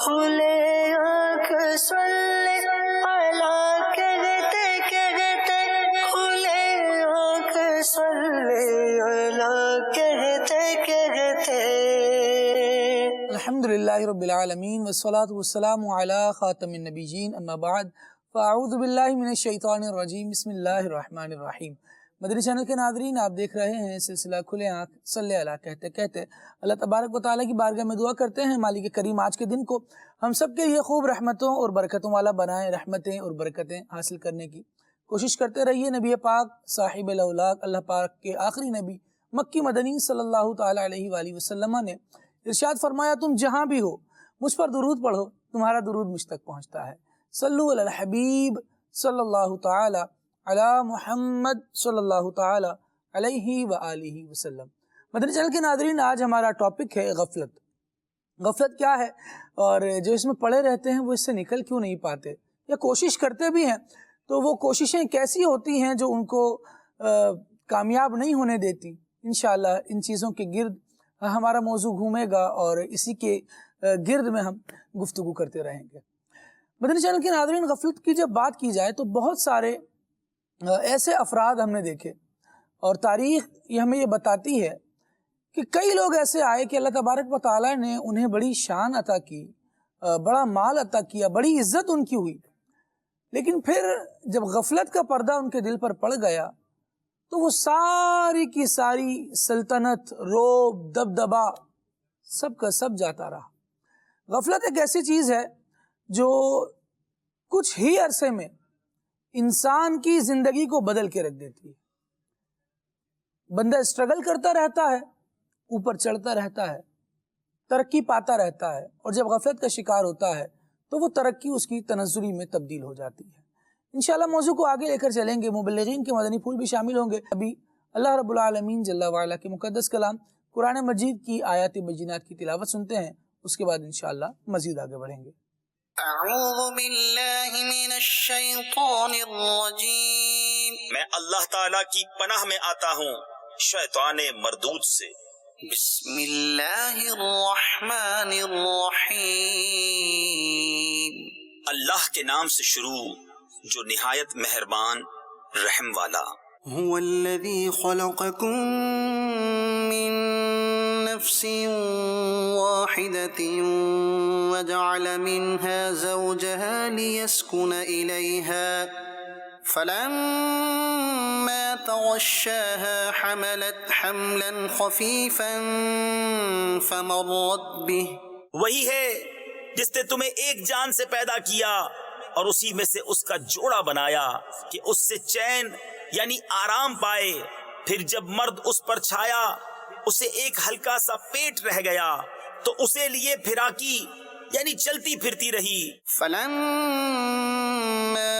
کھلے آنکھ سلے اعلیٰ کہتے کہتے کھلے آنکھ سلے اعلیٰ کہتے کہتے. الحمدللہ رب العالمین والصلاة والسلام علی خاتم النبیین اما بعد فاعوذ باللہ من الشیطان الرجیم بسم اللہ الرحمن الرحیم. مدنی چینل کے ناظرین، آپ دیکھ رہے ہیں سلسلہ کھلے آنکھ صلی اللہ کہتے کہتے. اللہ تبارک و تعالیٰ کی بارگاہ میں دعا کرتے ہیں مالک کریم آج کے دن کو ہم سب کے لیے خوب رحمتوں اور برکتوں والا بنائیں. رحمتیں اور برکتیں حاصل کرنے کی کوشش کرتے رہیے. نبی پاک صاحب الاولاق اللہ پاک کے آخری نبی مکی مدنی صلی اللہ تعالیٰ علیہ وآلہ وسلم نے ارشاد فرمایا، تم جہاں بھی ہو مجھ پر درود پڑھو، تمہارا درود مجھ تک پہنچتا ہے. صلو علی الحبیب صلی اللہ تعالی علی محمد صلی اللہ تعالی علیہ وآلہ وسلم. مدنی چینل کے ناظرین، آج ہمارا ٹاپک ہے غفلت. غفلت کیا ہے اور جو اس میں پڑے رہتے ہیں وہ اس سے نکل کیوں نہیں پاتے، یا کوشش کرتے بھی ہیں تو وہ کوششیں کیسی ہوتی ہیں جو ان کو کامیاب نہیں ہونے دیتی. انشاءاللہ ان چیزوں کے گرد ہمارا موضوع گھومے گا اور اسی کے گرد میں ہم گفتگو کرتے رہیں گے. مدنی چینل کے ناظرین، غفلت کی جب بات کی جائے تو بہت سارے ایسے افراد ہم نے دیکھے اور تاریخ ہمیں یہ بتاتی ہے کہ کئی لوگ ایسے آئے کہ اللہ تبارک و تعالیٰ نے انہیں بڑی شان عطا کی، بڑا مال عطا کیا، بڑی عزت ان کی ہوئی، لیکن پھر جب غفلت کا پردہ ان کے دل پر پڑ گیا تو وہ ساری کی ساری سلطنت، روب، دبدبا سب کا سب جاتا رہا. غفلت ایک ایسی چیز ہے جو کچھ ہی عرصے میں انسان کی زندگی کو بدل کے رکھ دیتی ہے. بندہ اسٹرگل کرتا رہتا ہے، اوپر چڑھتا رہتا ہے، ترقی پاتا رہتا ہے، اور جب غفلت کا شکار ہوتا ہے تو وہ ترقی اس کی تنزلی میں تبدیل ہو جاتی ہے. انشاءاللہ موضوع کو آگے لے کر چلیں گے، مبلغین کے مدنی پھول بھی شامل ہوں گے. ابھی اللہ رب العالمین جل وعلا کے مقدس کلام قرآن مجید کی آیات بینات کی تلاوت سنتے ہیں، اس کے بعد انشاءاللہ مزید آگے بڑھیں گے. اعوذ باللہ من الشیطان الرجیم، میں اللہ تعالیٰ کی پناہ میں آتا ہوں شیطان مردود سے. بسم اللہ الرحمن الرحیم، اللہ کے نام سے شروع جو نہایت مہربان رحم والا. هو الذی خلقکم من نفس واحدة وجعل منها زوجها ليسكن إليها فلما تغشاها حملت حملا خفيفا فمرت به. وہی ہے جس نے تمہیں ایک جان سے پیدا کیا اور اسی میں سے اس کا جوڑا بنایا کہ اس سے چین یعنی آرام پائے. پھر جب مرد اس پر چھایا اسے ایک ہلکا سا پیٹ رہ گیا تو اسے لیے پھراکی یعنی چلتی پھرتی رہی. فلما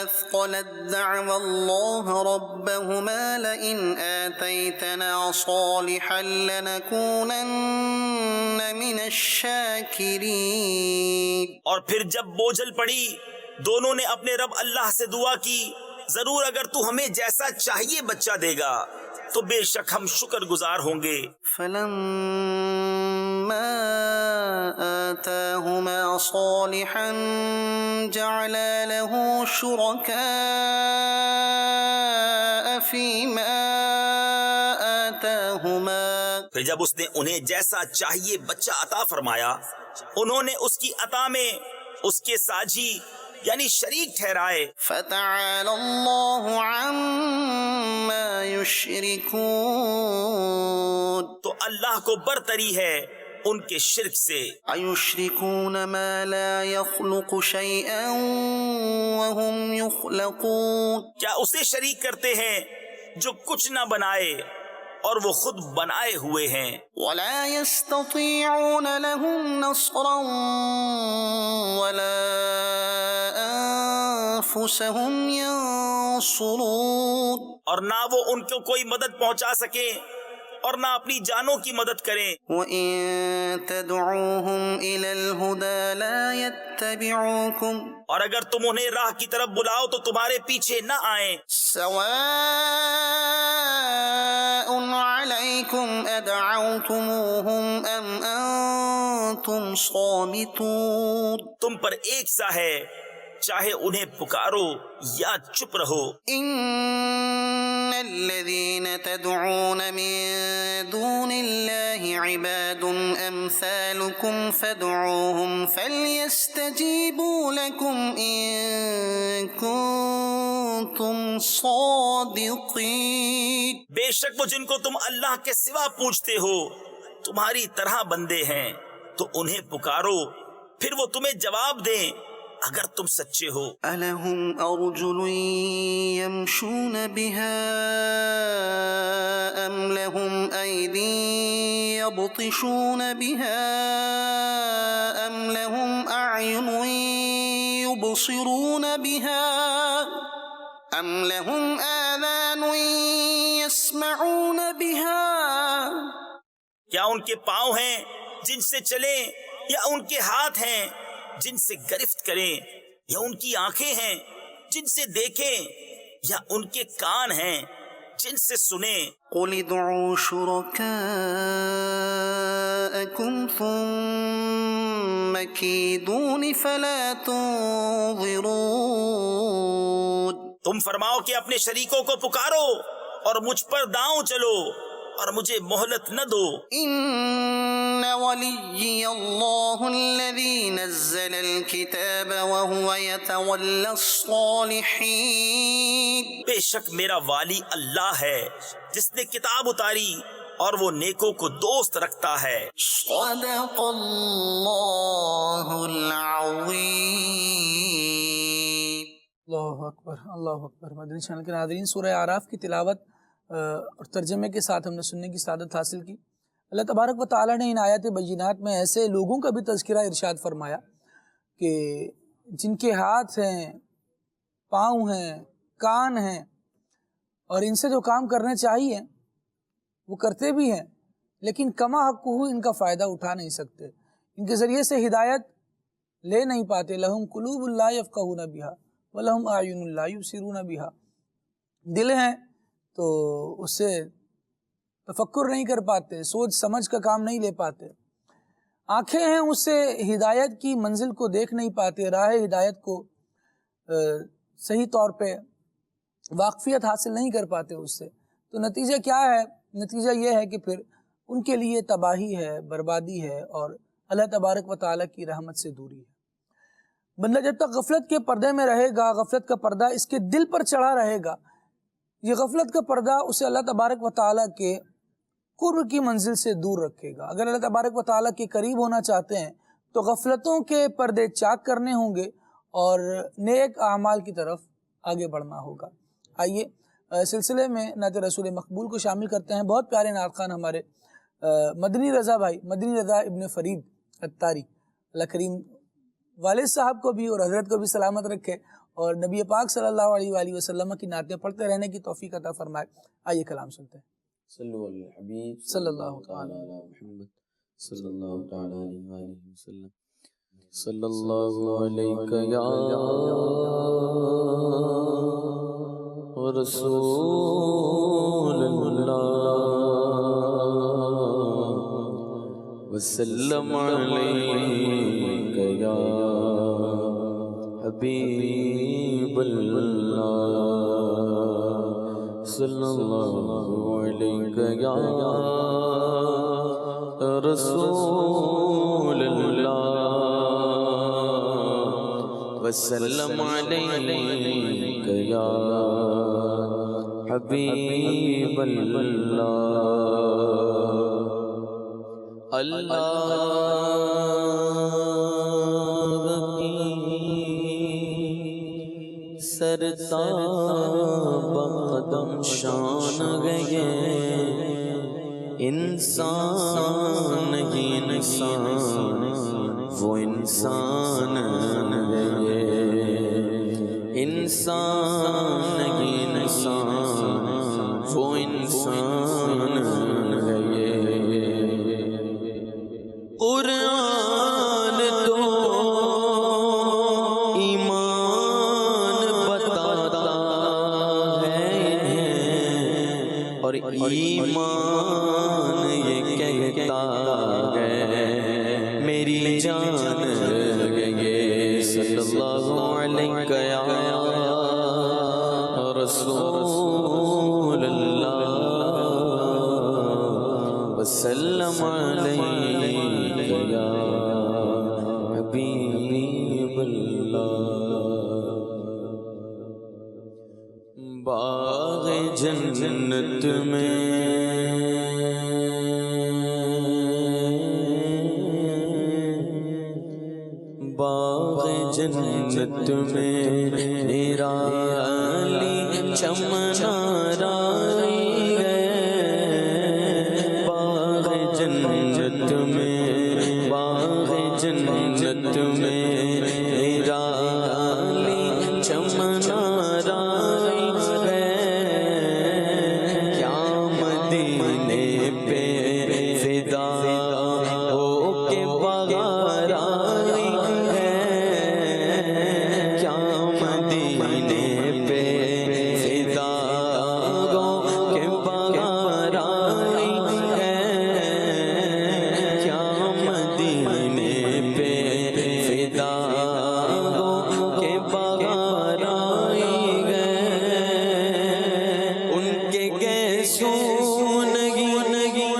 اثقلت دعوا الله ربهما لئن آتيتنا صالحا لنكونن من الشاكرين. اور پھر جب بوجھل پڑی دونوں نے اپنے رب اللہ سے دعا کی، ضرور اگر تو ہمیں جیسا چاہیے بچہ دے گا تو بے شک ہم شکر گزار ہوں گے. فلما آتاهما صالحا جعلا له شركاء فيما آتاهما. پھر جب اس نے انہیں جیسا چاہیے بچہ عطا فرمایا انہوں نے اس کی عطا میں اس کے ساجھی یعنی شریک ٹھہرائے. فتعالى الله عما يشركون. تو اللہ کو برتری ہے ان کے شرک سے. أيشركون ما لا يخلق شيئا وهم يخلقون. کیا اسے شریک کرتے ہیں جو کچھ نہ بنائے اور وہ خود بنائے ہوئے ہیں. ولا يستطيعون لهم نصرا ولا أنفسهم ينصرون. اور نہ وہ ان کو کوئی مدد پہنچا سکیں اور نہ اپنی جانوں کی مدد کریں. وإن تدعوهم إلى الهدى لا يتبعوكم. اور اگر تم انہیں راہ کی طرف بلاؤ تو تمہارے پیچھے نہ آئیں. سواء عليكم أدعوتموهم أم أنتم وأنتم صامتون تم پر ایک سا ہے، چاہے انہیں پکارو یا چپ رہو۔ إن الذين تدعون من دون الله عباد أمثالكم فادعوهم فليستجيبوا لكم إن كنتم صادقين۔ بے شک وہ جن کو تم اللہ کے سوا پوچھتے ہو تمہاری طرح بندے ہیں، تو انہیں پکارو پھر وہ تمہیں جواب دیں اگر تم سچے ہو۔ ألهم أرجل يمشون بها أم لهم أيدي يبطشون بها أم لهم أعين يبصرون بها أم لهم آذان يسمعون بها۔ کیا ان کے پاؤں ہیں جن سے چلیں، یا ان کے ہاتھ ہیں جن سے گرفت کریں، یا ان کی آنکھیں ہیں جن سے دیکھیں، یا ان کے کان ہیں جن سے سنیں؟ قل ادعوا شركاءكم ثم كيدون فلا تنظرون۔ تم فرماؤ کہ اپنے شریکوں کو پکارو اور مجھ پر داؤں چلو اور مجھے مہلت نہ دو۔ إن ولي الله الذي نزل الكتاب وهو يتولى الصالحين۔ بے شک میرا والی اللہ ہے جس نے کتاب اتاری اور وہ نیکوں کو دوست رکھتا ہے۔ صدق اللہ العظیم۔ اللہ اکبر، اللہ اکبر۔ مدنی چینل کے ناظرین، سورہ اعراف کی تلاوت اور ترجمے کے ساتھ ہم نے سننے کی سعادت حاصل کی۔ اللہ تبارک و تعالیٰ نے ان آیات بینات میں ایسے لوگوں کا بھی تذکرہ ارشاد فرمایا کہ جن کے ہاتھ ہیں، پاؤں ہیں، کان ہیں، اور ان سے جو کام کرنے چاہیے وہ کرتے بھی ہیں، لیکن کما حق ان کا فائدہ اٹھا نہیں سکتے، ان کے ذریعے سے ہدایت لے نہیں پاتے۔ لہم قلوب لا یفقہون بہا ولہم اعین لا یبصرون بہا، دل ہیں تو اس سے تفکر نہیں کر پاتے، سوچ سمجھ کا کام نہیں لے پاتے، آنکھیں ہیں اس سے ہدایت کی منزل کو دیکھ نہیں پاتے، راہ ہدایت کو صحیح طور پہ واقفیت حاصل نہیں کر پاتے اس سے۔ تو نتیجہ کیا ہے؟ نتیجہ یہ ہے کہ پھر ان کے لیے تباہی ہے، بربادی ہے، اور اللہ تبارک و تعالیٰ کی رحمت سے دوری ہے۔ بندہ جب تک غفلت کے پردے میں رہے گا، غفلت کا پردہ اس کے دل پر چڑھا رہے گا، یہ غفلت کا پردہ اسے اللہ تبارک و تعالیٰ کے قرب کی منزل سے دور رکھے گا۔ اگر اللہ تبارک و تعالیٰ کے قریب ہونا چاہتے ہیں تو غفلتوں کے پردے چاک کرنے ہوں گے اور نیک اعمال کی طرف آگے بڑھنا ہوگا۔ آئیے سلسلے میں نعت رسول مقبول کو شامل کرتے ہیں۔ بہت پیارے نعت خوان ہمارے مدنی رضا بھائی، مدنی رضا ابن فرید اتاری، اللہ کریم والد صاحب کو بھی اور حضرت کو بھی سلامت رکھے، اور نبی پاک صلی اللہ علیہ وآلہ وسلم کی نعتیں پڑھتے رہنے کی توفیق عطا فرمائے۔ آئیے کلام سنتے ہیں۔ صلو علی الحبیب صلی اللہ تعالی علی محمد صلی اللہ تعالی علیہ وآلہ وسلم۔ صلی اللہ علیہ یا رسول اللہ وسلم علیہ یا حبیب اللہ صلی اللہ علیہ یا رسول اللہ وسلم علیہ یا حبیب اللہ۔ اللہ سرتاب قدم شان گئے انسان ہی انسان وہ انسان گئے انسان ہی انسان وہ انسان گئے۔ قرآن تو ایمان یہ کہتا ہے میری گے صلی اللہ علیہ یا رسول اللہ وسلم علیہ یا حبیب اللہ باغ جنت میں باغ جنت میں میرا علی چمنارائی ہے باغ جنت میں باغ جنت میں میرا علی چمنارائی ہے کیا مدینے پہ فدا ہو کے بغار آئی ہے کیا مدینے پہ فدا ہو کے بغار آئی ہے کیا مدینے پہ فدا ہو کے بغار آئی ہے ان کے گیسونگی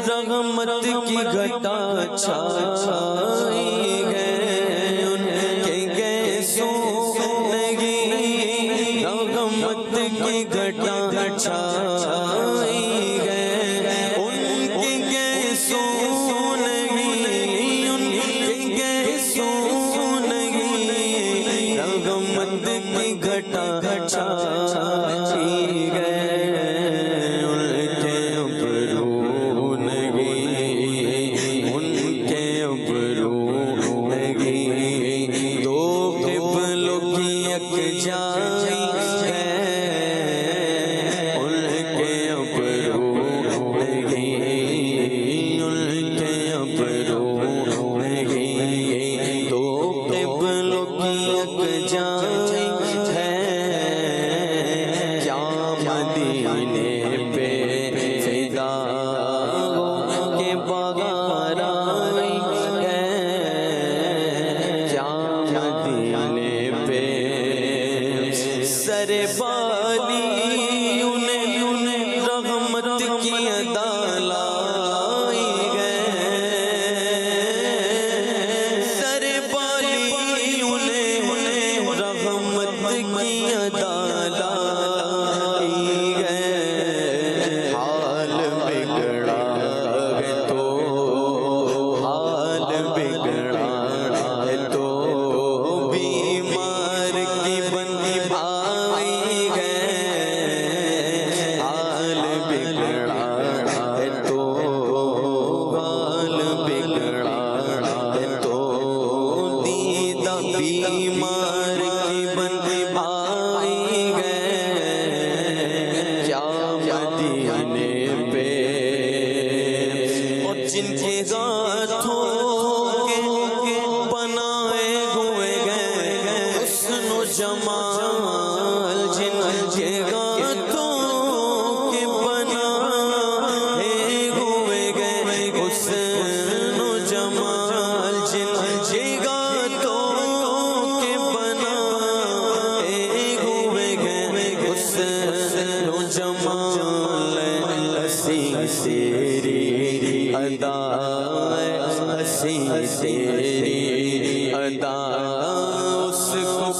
رحمت کی گھٹا چھائی گئے ان کے گیسونگی رحمت کی گھٹا چھائی گئے ان کے گیسونگی ان کے گیسونگی رحمت کی گھٹا چھائی گئے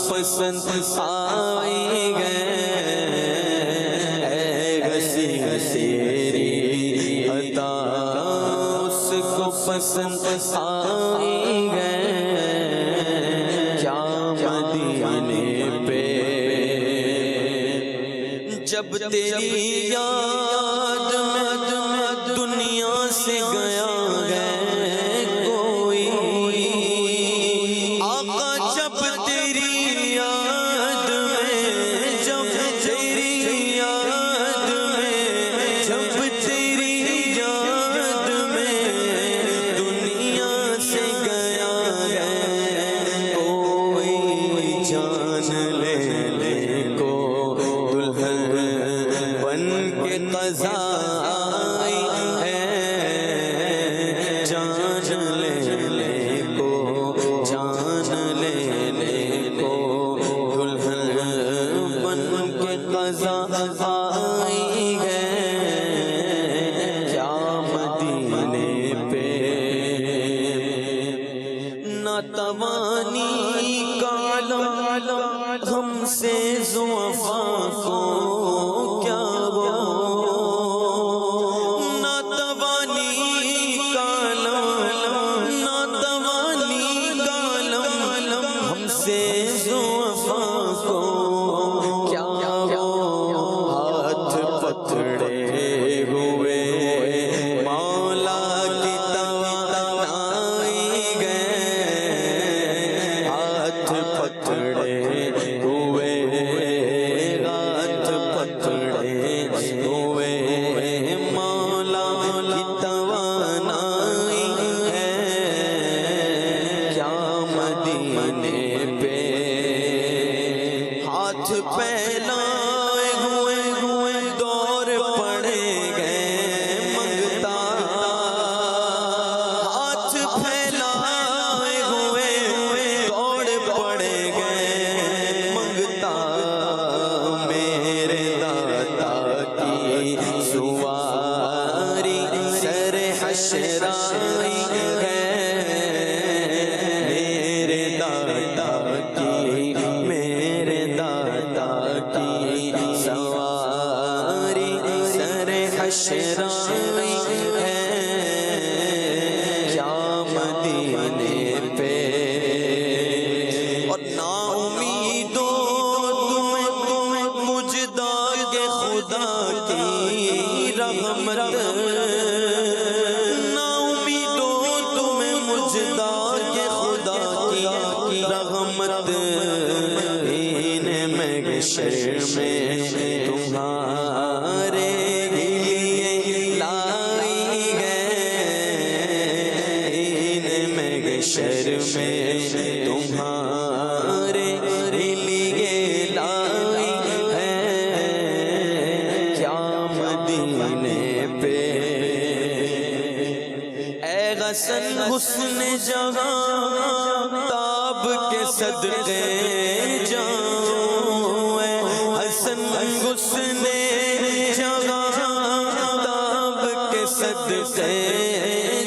پسند آئی گئے ہسی ہسیری عطا اس کو پسند آئی گئے کیا مدینے پہ جب تیری یاد میں دنیا سے گیا ہے کوئی آقا جب تیری یاد میں جب تیری یاد میں جب تیری یاد میں دنیا سے گیا ہے کوئی جان لینے کو دلہن بن کے ناتوانی کا عالم ہم سے ضعفاء کو کیا ہو، ناتوانی کا عالم، ناتوانی کا عالم ہم سے ضعفاء کو کیا ہو، ہاتھ پکڑے ہوئے مولا کی توانائی گئے، ہاتھ پکڑے ہوئے، ہاتھ پکڑے ہوئے مولا کی توانائی ہے، کیا مدینے پہ ہاتھ پھیلائے ہوئے دور پڑے گئے منگتا، ہاتھ پھیلائے ہوئے دوڑ پڑے گئے منگتا، میرے داتا کی سواری سر حشر آئی ہے، میرے داتا کی، میرے داتا کی سواری سر حشر آئی ہے، کیا مدینے پہ، اور نا امیدو تمہیں مجدہ کے خدا کی رحمت، نا امیدو تمہیں مجدہ کے خدا کی رحمت، این محشر میں تمہارے لیے لائی ہے، این محشر میں تمہارے لیے لائی ہے، کیا مدینے پہ، اے غسل حسن جہاں تاب کے صدقے جاؤں، اے حسن حسن جہاں تاب کے صدقے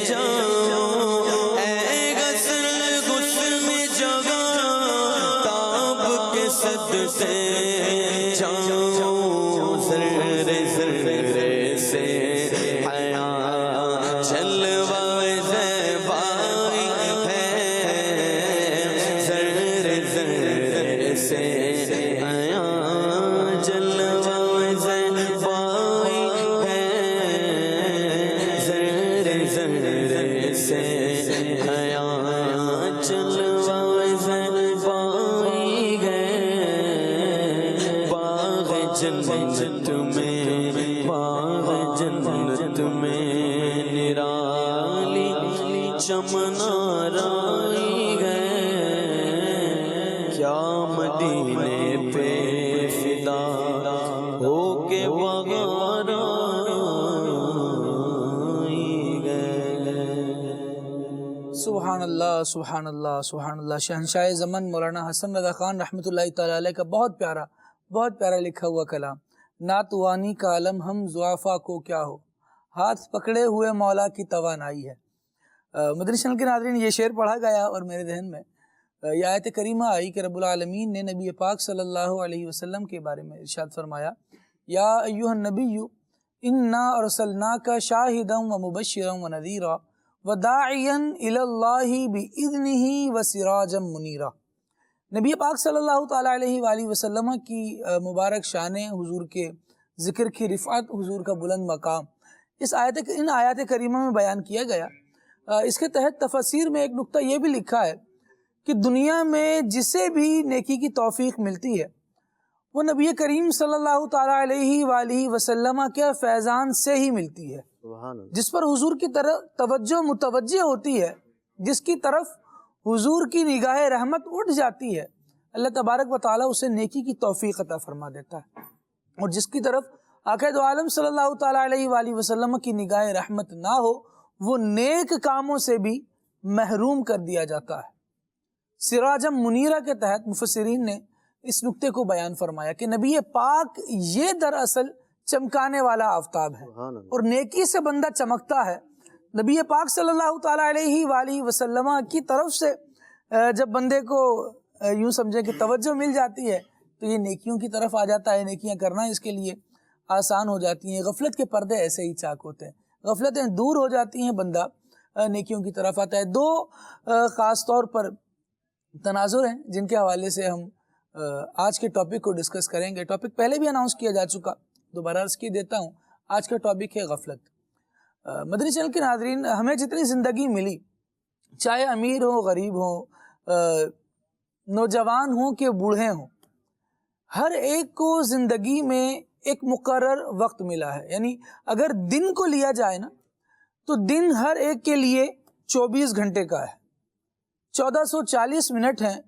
جاؤں، اے غسل حسن جہاں تاب کے صدقے جاؤں، ذرے ذرے سے حیا جلوہ زیبائی ہے، ذرے ذرے سے حیا جلوہ زیبائی ہے، ذرے ذرے سے حیا جلوہ زیبائی ہے، باغ جنت میں، باغ جنت میں نرالی چمنارائی گئے، کیا مدینے پہ فدا ہو کے وغارائی گئے۔ سبحان اللہ سبحان اللہ سبحان اللہ۔ شہنشاہ زمن مولانا حسن رضا خان رحمۃ اللہ تعالی علیہ کا بہت پیارا لکھا ہوا کلام، ناتوانی کا عالم ہم ضعفاء کو کیا ہو، ہاتھ پکڑے ہوئے مولا کی توانائی ہے۔ مدنی چینل کے ناظرین، یہ شعر پڑھا گیا اور میرے ذہن میں یہ آیت کریمہ آئی کہ رب العالمین نے نبی پاک صلی اللہ علیہ وسلم کے بارے میں ارشاد فرمایا، یا ایھا النبی انا ارسلناک شاہدا ومبشرا ونذیرا وداعیا الی اللہ باذنہ وسراجا منیرا۔ نبی پاک صلی اللہ تعالیٰ علیہ وآلہ وسلم کی مبارک شان، حضور کے ذکر کی رفعت، حضور کا بلند مقام ان آیات کریمہ میں بیان کیا گیا۔ اس کے تحت تفسیر میں ایک نقطہ یہ بھی لکھا ہے کہ دنیا میں جسے بھی نیکی کی توفیق ملتی ہے وہ نبی کریم صلی اللہ تعالیٰ علیہ وآلہ وسلم کے فیضان سے ہی ملتی ہے، جس پر حضور کی طرف توجہ متوجہ ہوتی ہے، جس کی طرف حضور کی نگاہ رحمت اٹھ جاتی ہے، اللہ تبارک و تعالیٰ اسے نیکی کی توفیق عطا فرما دیتا ہے، اور جس کی طرف آقا دو عالم صلی اللہ تعالیٰ علیہ وآلہ وسلم کی نگاہ رحمت نہ ہو وہ نیک کاموں سے بھی محروم کر دیا جاتا ہے۔ سراجم منیرہ کے تحت مفسرین نے اس نقطے کو بیان فرمایا کہ نبی پاک یہ دراصل چمکانے والا آفتاب ہے، اور نیکی سے بندہ چمکتا ہے۔ نبی پاک صلی اللہ تعالیٰ علیہ وآلہ وسلم کی طرف سے جب بندے کو یوں سمجھے کہ توجہ مل جاتی ہے تو یہ نیکیوں کی طرف آ جاتا ہے، نیکیاں کرنا اس کے لیے آسان ہو جاتی ہیں۔ غفلت کے پردے ایسے ہی چاک ہوتے ہیں، غفلتیں دور ہو جاتی ہیں، بندہ نیکیوں کی طرف آتا ہے۔ دو خاص طور پر تناظر ہیں جن کے حوالے سے ہم آج کے ٹاپک کو ڈسکس کریں گے۔ ٹاپک پہلے بھی اناؤنس کیا جا چکا، دوبارہ عرض کی دیتا ہوں۔ آج کا ٹاپک ہے غفلت۔ مدنی چینل کے ناظرین، ہمیں جتنی زندگی ملی، چاہے امیر ہو، غریب ہو، نوجوان ہوں کہ بوڑھے ہوں، ہر ایک کو زندگی میں ایک مقرر وقت ملا ہے۔ یعنی اگر دن کو لیا جائے نا تو دن ہر ایک کے لیے 24 گھنٹے کا ہے، 1440 منٹ ہیں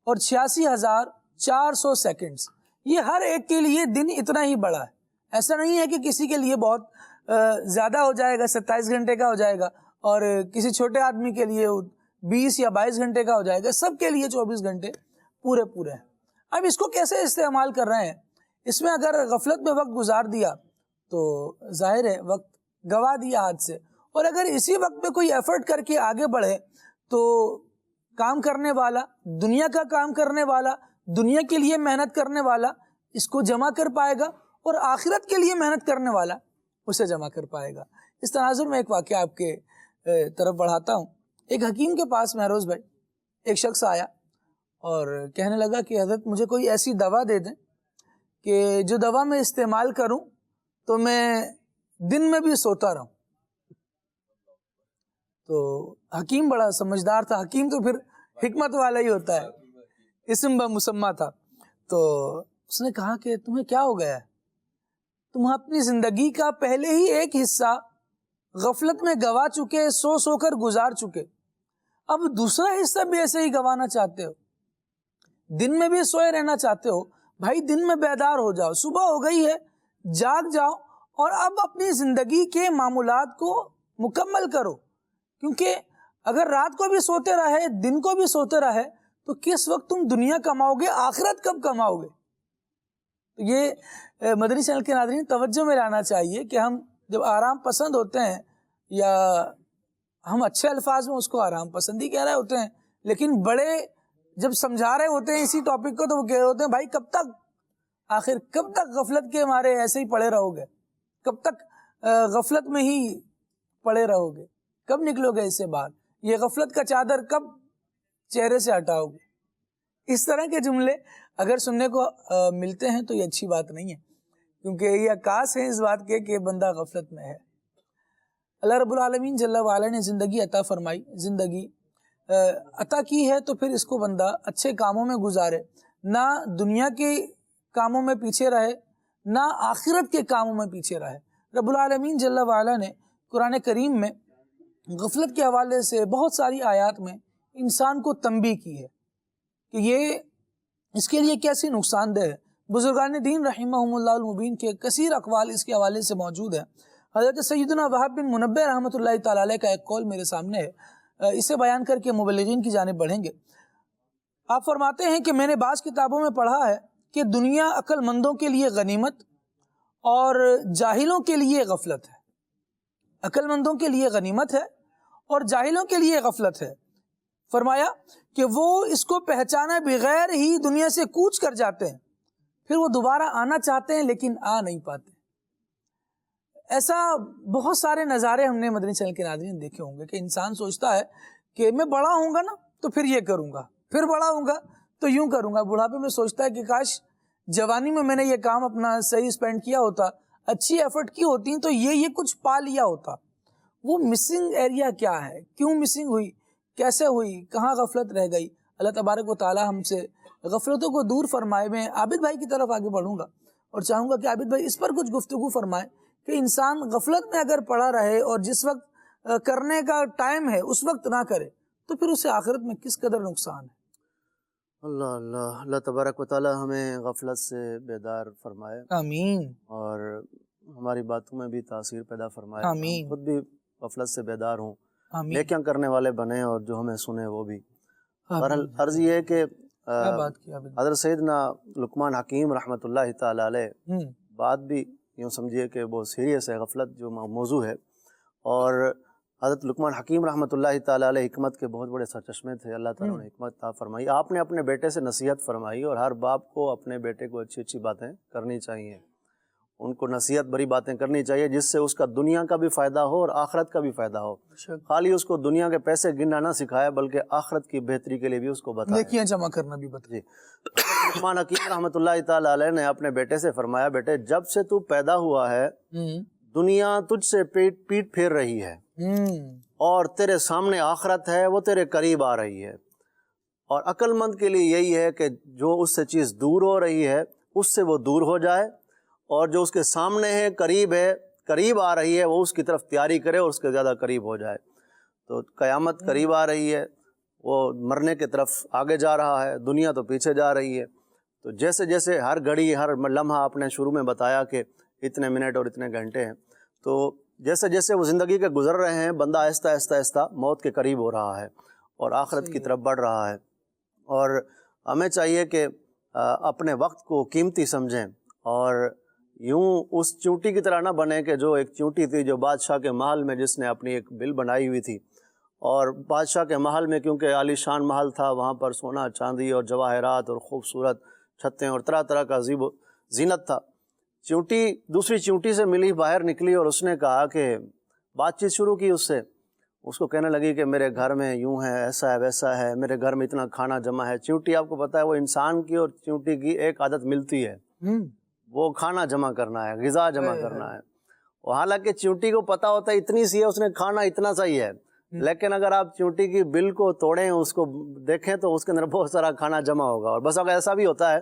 اور 86,400 سیکنڈز۔ یہ ہر ایک کے لیے دن اتنا ہی بڑا ہے۔ ایسا نہیں ہے کہ کسی کے لیے بہت زیادہ ہو جائے گا، 27 گھنٹے کا ہو جائے گا، اور کسی چھوٹے آدمی کے لیے 20 یا 22 گھنٹے کا ہو جائے گا۔ سب کے لیے 24 گھنٹے پورے ہیں۔ اب اس کو کیسے استعمال کر رہے ہیں؟ اس میں اگر غفلت میں وقت گزار دیا تو ظاہر ہے وقت گوا دیا ہاتھ سے، اور اگر اسی وقت پہ کوئی ایفرٹ کر کے آگے بڑھے تو کام کرنے والا، دنیا کا کام کرنے والا، دنیا کے لیے محنت کرنے والا اس کو جمع کر پائے گا، اور آخرت کے لیے محنت کرنے والا اسے جمع کر پائے گا۔ اس تناظر میں ایک واقعہ آپ کے طرف بڑھاتا ہوں۔ ایک حکیم کے پاس مہروز بھائی ایک شخص آیا اور کہنے لگا کہ حضرت مجھے کوئی ایسی دوا دے دیں کہ جو دوا میں استعمال کروں تو میں دن میں بھی سوتا رہوں۔ تو حکیم بڑا سمجھدار تھا، حکیم تو پھر حکمت والا ہی ہوتا ہے، اسم بمسمہ تھا۔ تو اس نے کہا کہ تمہیں کیا ہو گیا ہے؟ تم اپنی زندگی کا پہلے ہی ایک حصہ غفلت میں گوا چکے، سو کر گزار چکے، اب دوسرا حصہ بھی ایسے ہی گوانا چاہتے ہو؟ دن میں بھی سوئے رہنا چاہتے ہو؟ بھائی دن میں بیدار ہو جاؤ، صبح ہو گئی ہے، جاگ جاؤ اور اب اپنی زندگی کے معمولات کو مکمل کرو، کیونکہ اگر رات کو بھی سوتے رہے، دن کو بھی سوتے رہے تو کس وقت تم دنیا کماؤ گے، آخرت کب کماؤ گے؟ تو یہ مدنی چینل کے ناظرین توجہ میں لانا چاہیے کہ ہم جب آرام پسند ہوتے ہیں، یا ہم اچھے الفاظ میں اس کو آرام پسندی کہہ رہے ہوتے ہیں، لیکن بڑے جب سمجھا رہے ہوتے ہیں اسی ٹاپک کو تو وہ کہہ رہے ہوتے ہیں بھائی کب تک، آخر کب تک غفلت کے مارے ایسے ہی پڑے رہو گے؟ کب تک غفلت میں ہی پڑے رہو گے؟ کب نکلو گے اس سے باہر؟ یہ غفلت کا چادر کب چہرے سے ہٹاؤ گے؟ اس طرح کے جملے اگر سننے کو ملتے ہیں تو یہ اچھی بات نہیں ہے، کیونکہ یہ عکاس ہے اس بات کے کہ بندہ غفلت میں ہے۔ اللہ رب العالمین جل وعلا نے زندگی عطا فرمائی، زندگی عطا کی ہے تو پھر اس کو بندہ اچھے کاموں میں گزارے، نہ دنیا کے کاموں میں پیچھے رہے، نہ آخرت کے کاموں میں پیچھے رہے۔ رب العالمین جل وعلا نے قرآن کریم میں غفلت کے حوالے سے بہت ساری آیات میں انسان کو تنبیہ کی ہے کہ یہ اس کے لیے کیسی نقصان دہ ہے۔ بزرگان دین رحمہم اللہ المبین کے کثیر اقوال اس کے حوالے سے موجود ہیں۔ حضرت سیدنا وہب بن منبہ رحمۃ اللہ تعالی علیہ کا ایک قول میرے سامنے ہے، اسے بیان کر کے مبلغین کی جانب بڑھیں گے۔ آپ فرماتے ہیں کہ میں نے بعض کتابوں میں پڑھا ہے کہ دنیا عقل مندوں کے لیے غنیمت اور جاہلوں کے لیے غفلت ہے۔ عقل مندوں کے لیے غنیمت ہے اور جاہلوں کے لیے غفلت ہے۔ فرمایا کہ وہ اس کو پہچانا بغیر ہی دنیا سے کوچ کر جاتے ہیں، پھر وہ دوبارہ آنا چاہتے ہیں لیکن آ نہیں پاتے۔ ایسا بہت سارے نظارے ہم نے مدنی چینل کے ناظرین دیکھے ہوں گے کہ انسان سوچتا ہے کہ میں بڑا ہوں گا نا تو پھر یہ کروں گا، پھر بڑا ہوں گا تو یوں کروں گا۔ بڑھاپے میں سوچتا ہے کہ کاش جوانی میں میں نے یہ کام اپنا صحیح اسپینڈ کیا ہوتا، اچھی ایفرٹ کی ہوتی تو یہ کچھ پا لیا ہوتا۔ وہ مسنگ ایریا کیا ہے، کیوں مسنگ ہوئی، کیسے ہوئی، کہاں غفلت رہ گئی؟ اللہ تبارک و تعالی ہم سے غفلتوں کو دور فرمائے۔ میں عابد بھائی کی طرف آگے بڑھوں گا اور چاہوں گا کہ عابد بھائی اس پر کچھ گفتگو فرمائے کہ انسان غفلت میں اگر پڑا رہے اور جس وقت کرنے کا ٹائم ہے اس وقت نہ کرے تو پھر اسے آخرت میں کس قدر نقصان ہے۔ اللہ تبارک و تعالی ہمیں غفلت سے بیدار فرمائے، آمین، اور ہماری باتوں میں بھی تاثیر پیدا فرمائے، آمین، ہم خود بھی غفلت سے بیدار ہوں، آمین۔ نیکیاں کرنے والے بنیں اور جو ہمیں سنے وہ بھی۔ بہرحال آمین۔ عرض یہ ہے کہ کیا بات کی عابد حضرت سیدنا لقمان حکیم رحمۃ اللہ تعالی علیہ بھائی؟ بات بھی یوں سمجھیے کہ بہت سیریس ہے، غفلت جو موضوع ہے، اور حضرت لقمان حکیم رحمۃ اللہ تعالیٰ علیہ حکمت کے بہت بڑے سرچشمے تھے، اللہ تعالیٰ نے حکمت عطا فرمائی۔ آپ نے اپنے بیٹے سے نصیحت فرمائی، اور ہر باپ کو اپنے بیٹے کو اچھی اچھی باتیں کرنی چاہیے، ان کو نصیحت بری باتیں کرنی چاہیے جس سے اس کا دنیا کا بھی فائدہ ہو اور آخرت کا بھی فائدہ ہو۔ خالی اس کو دنیا کے پیسے گننا نہ سکھائے بلکہ آخرت کی بہتری کے لیے بھی اس کو بتائے، نیکیاں جمع کرنا بھی بتائے۔ لقمان حکیم رحمۃ اللہ تعالیٰ علیہ نے اپنے بیٹے سے فرمایا، بیٹے جب سے تو پیدا ہوا ہے دنیا تجھ سے پیٹ پھیر رہی ہے، اور تیرے سامنے آخرت ہے وہ تیرے قریب آ رہی ہے، اور عقل مند کے لیے یہی ہے کہ جو اس سے چیز دور ہو رہی ہے اس سے وہ دور ہو جائے، اور جو اس کے سامنے ہے قریب آ رہی ہے وہ اس کی طرف تیاری کرے اور اس کے زیادہ قریب ہو جائے۔ تو قیامت قریب آ رہی ہے، وہ مرنے کی طرف آگے جا رہا ہے، دنیا تو پیچھے جا رہی ہے۔ تو جیسے جیسے ہر گھڑی ہر لمحہ آپ نے شروع میں بتایا کہ اتنے منٹ اور اتنے گھنٹے ہیں، تو جیسے جیسے وہ زندگی کے گزر رہے ہیں بندہ آہستہ آہستہ آہستہ موت کے قریب ہو رہا ہے اور آخرت کی طرف بڑھ رہا ہے۔ اور ہمیں چاہیے کہ اپنے وقت کو قیمتی سمجھیں، اور یوں اس چونٹی کی طرح نہ بنے کہ جو ایک چونٹی تھی جو بادشاہ کے محل میں جس نے اپنی ایک بل بنائی ہوئی تھی، اور بادشاہ کے محل میں کیونکہ عالی شان محل تھا، وہاں پر سونا چاندی اور جواہرات اور خوبصورت چھتیں اور طرح طرح کا زینت تھا۔ چونٹی دوسری چونٹی سے ملی، باہر نکلی اور اس نے کہا کہ بات چیت شروع کی اس کو کہنے لگی کہ میرے گھر میں یوں ہے، ایسا ہے، ویسا ہے، میرے گھر میں اتنا کھانا جمع ہے۔ چونٹی آپ کو پتہ ہے وہ انسان کی اور چونٹی کی ایک عادت ملتی ہے، وہ کھانا جمع کرنا ہے، غذا جمع کرنا ہے۔ اور حالانکہ چونٹی کو پتہ ہوتا ہے اتنی سی ہے، اس نے کھانا اتنا سا ہی ہے، لیکن اگر آپ چونٹی کی بل کو توڑیں، اس کو دیکھیں تو اس کے اندر بہت سارا کھانا جمع ہوگا۔ اور بس اگر ایسا بھی ہوتا ہے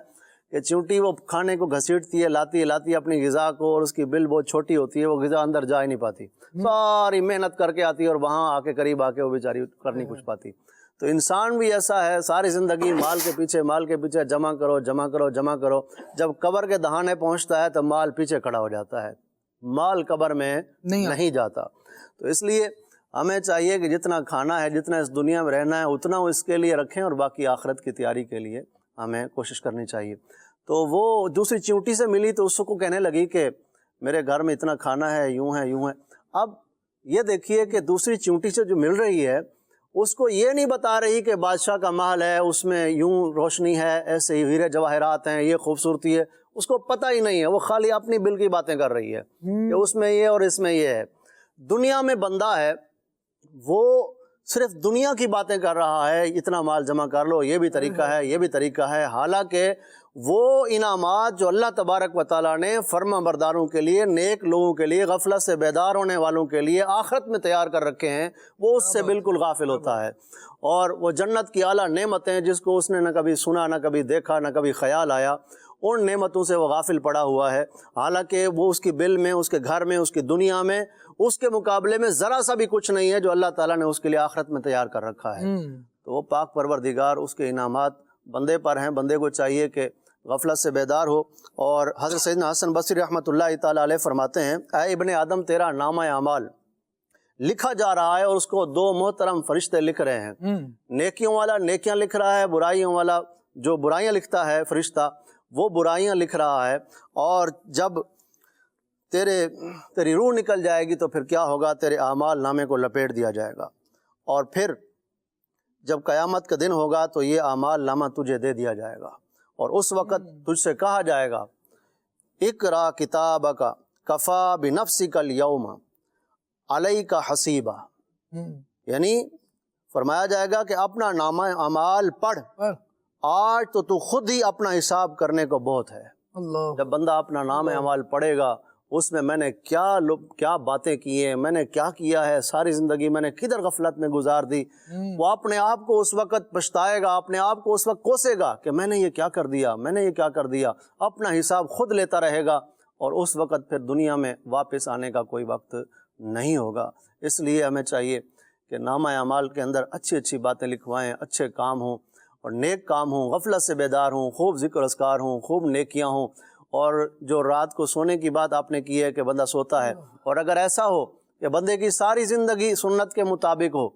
کہ چونٹی وہ کھانے کو گھسیٹتی ہے، لاتی ہے اپنی غذا کو، اور اس کی بل بہت چھوٹی ہوتی ہے، وہ غذا اندر جا ہی نہیں پاتی، ساری محنت کر کے آتی ہے اور وہاں آ کے قریب آ کے وہ بیچاری کر نہیں کچھ پاتی۔ تو انسان بھی ایسا ہے، ساری زندگی مال کے پیچھے جمع کرو، جب قبر کے دہانے پہنچتا ہے تو مال پیچھے کھڑا ہو جاتا ہے، مال قبر میں نہیں جاتا۔ تو اس لیے ہمیں چاہیے کہ جتنا کھانا ہے، جتنا اس دنیا میں رہنا ہے، اتنا اس کے لیے رکھیں، اور باقی آخرت کی تیاری کے لیے ہمیں کوشش کرنی چاہیے۔ تو وہ دوسری چونٹی سے ملی تو اس کو کہنے لگی کہ میرے گھر میں اتنا کھانا ہے، یوں ہے۔ اب یہ دیکھیے کہ دوسری چونٹی سے جو مل رہی ہے اس کو یہ نہیں بتا رہی کہ بادشاہ کا محل ہے، اس میں یوں روشنی ہے، ایسے ہی ہیرے جواہرات ہیں، یہ خوبصورتی ہے، اس کو پتہ ہی نہیں ہے، وہ خالی اپنی بل کی باتیں کر رہی ہے کہ اس میں یہ اور اس میں یہ ہے۔ دنیا میں بندہ ہے وہ صرف دنیا کی باتیں کر رہا ہے، اتنا مال جمع کر لو، یہ بھی طریقہ ہے، یہ بھی طریقہ ہے، حالانکہ وہ انعامات جو اللہ تبارک و تعالیٰ نے فرما برداروں کے لیے، نیک لوگوں کے لیے، غفلت سے بیدار ہونے والوں کے لیے آخرت میں تیار کر رکھے ہیں، وہ اس سے بالکل غافل ہوتا ہے۔ اور وہ جنت کی اعلیٰ نعمتیں جس کو اس نے نہ کبھی سنا، نہ کبھی دیکھا، نہ کبھی خیال آیا، ان نعمتوں سے وہ غافل پڑا ہوا ہے، حالانکہ وہ اس کی بل میں، اس کے گھر میں، اس کی دنیا میں، اس کے مقابلے میں ذرا سا بھی کچھ نہیں ہے جو اللہ تعالیٰ نے اس کے لیے آخرت میں تیار کر رکھا ہے۔ تو وہ پاک پروردگار، اس کے انعامات بندے پر ہیں، بندے کو چاہیے کہ غفلت سے بیدار ہو۔ اور حضرت سیدنا حسن بصری رحمۃ اللہ تعالیٰ علیہ فرماتے ہیں، اے ابن آدم تیرا نامہ اعمال لکھا جا رہا ہے، اور اس کو دو محترم فرشتے لکھ رہے ہیں، نیکیوں والا نیکیاں لکھ رہا ہے، برائیوں والا جو برائیاں لکھتا ہے فرشتہ وہ برائیاں لکھ رہا ہے۔ اور جب تیری روح نکل جائے گی تو پھر کیا ہوگا، تیرے اعمال نامے کو لپیٹ دیا جائے گا، اور پھر جب قیامت کا دن ہوگا تو یہ اعمال نامہ تجھے دے دیا جائے گا، اور اس وقت تجھ سے کہا جائے گا اقرا کتابک کفا بنفسک الیوم علیک حسیبا، یعنی فرمایا جائے گا کہ اپنا نامہ اعمال پڑھ، آج تو خود ہی اپنا حساب کرنے کو بہت ہے۔ جب بندہ اپنا نام اعمال پڑھے گا، اس میں نے کیا باتیں کی ہیں، میں نے کیا کیا ہے، ساری زندگی میں نے کدھر غفلت میں گزار دی، وہ اپنے آپ کو اس وقت پچھتائے گا، اپنے آپ کو اس وقت کوسے گا کہ میں نے یہ کیا کر دیا، میں نے یہ کیا کر دیا، اپنا حساب خود لیتا رہے گا، اور اس وقت پھر دنیا میں واپس آنے کا کوئی وقت نہیں ہوگا۔ اس لیے ہمیں چاہیے کہ نامہ اعمال کے اندر اچھی اچھی باتیں لکھوائیں، اچھے کام ہوں اور نیک کام ہوں، غفلت سے بیدار ہوں، خوب ذکر اذکار ہوں، خوب نیکیاں ہوں۔ اور جو رات کو سونے کی بات آپ نے کی ہے کہ بندہ سوتا ہے، اور اگر ایسا ہو کہ بندے کی ساری زندگی سنت کے مطابق ہو،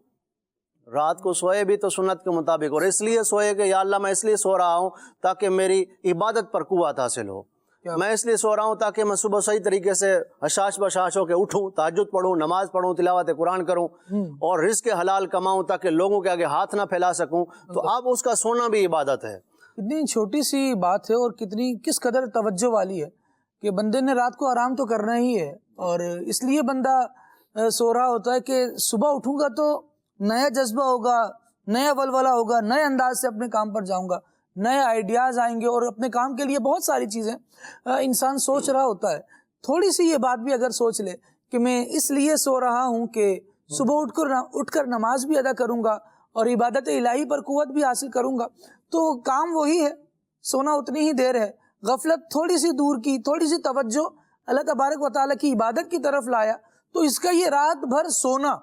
رات کو سوئے بھی تو سنت کے مطابق، اور اس لیے سوئے کہ یا اللہ میں اس لیے سو رہا ہوں تاکہ میری عبادت پر قوت حاصل ہو، میں اس لیے سو رہا ہوں تاکہ میں صبح صحیح طریقے سے حشاش بشاش ہو کے اٹھوں، تہجد پڑھوں، نماز پڑھوں، تلاوت قرآن کروں اور رزق حلال کماؤں تاکہ لوگوں کے آگے ہاتھ نہ پھیلا سکوں. تو اب اس کا سونا بھی عبادت ہے. کتنی چھوٹی سی بات ہے اور کس قدر توجہ والی ہے کہ بندے نے رات کو آرام تو کرنا ہی ہے، اور اس لیے بندہ سو رہا ہوتا ہے کہ صبح اٹھوں گا تو نیا جذبہ ہوگا، نیا ولولہ ہوگا، نئے انداز سے اپنے کام پر جاؤں گا، نئے آئیڈیاز آئیں گے، اور اپنے کام کے لیے بہت ساری چیزیں انسان سوچ رہا ہوتا ہے. تھوڑی سی یہ بات بھی اگر سوچ لے کہ میں اس لیے سو رہا ہوں کہ صبح اٹھ کر نماز بھی ادا کروں گا اور عبادت الہی پر قوت بھی حاصل کروں گا، تو کام وہی ہے، سونا اتنی ہی دیر ہے. غفلت تھوڑی سی دور کی، تھوڑی سی توجہ اللہ تبارک و تعالیٰ کی عبادت کی طرف لایا، تو اس کا یہ رات بھر سونا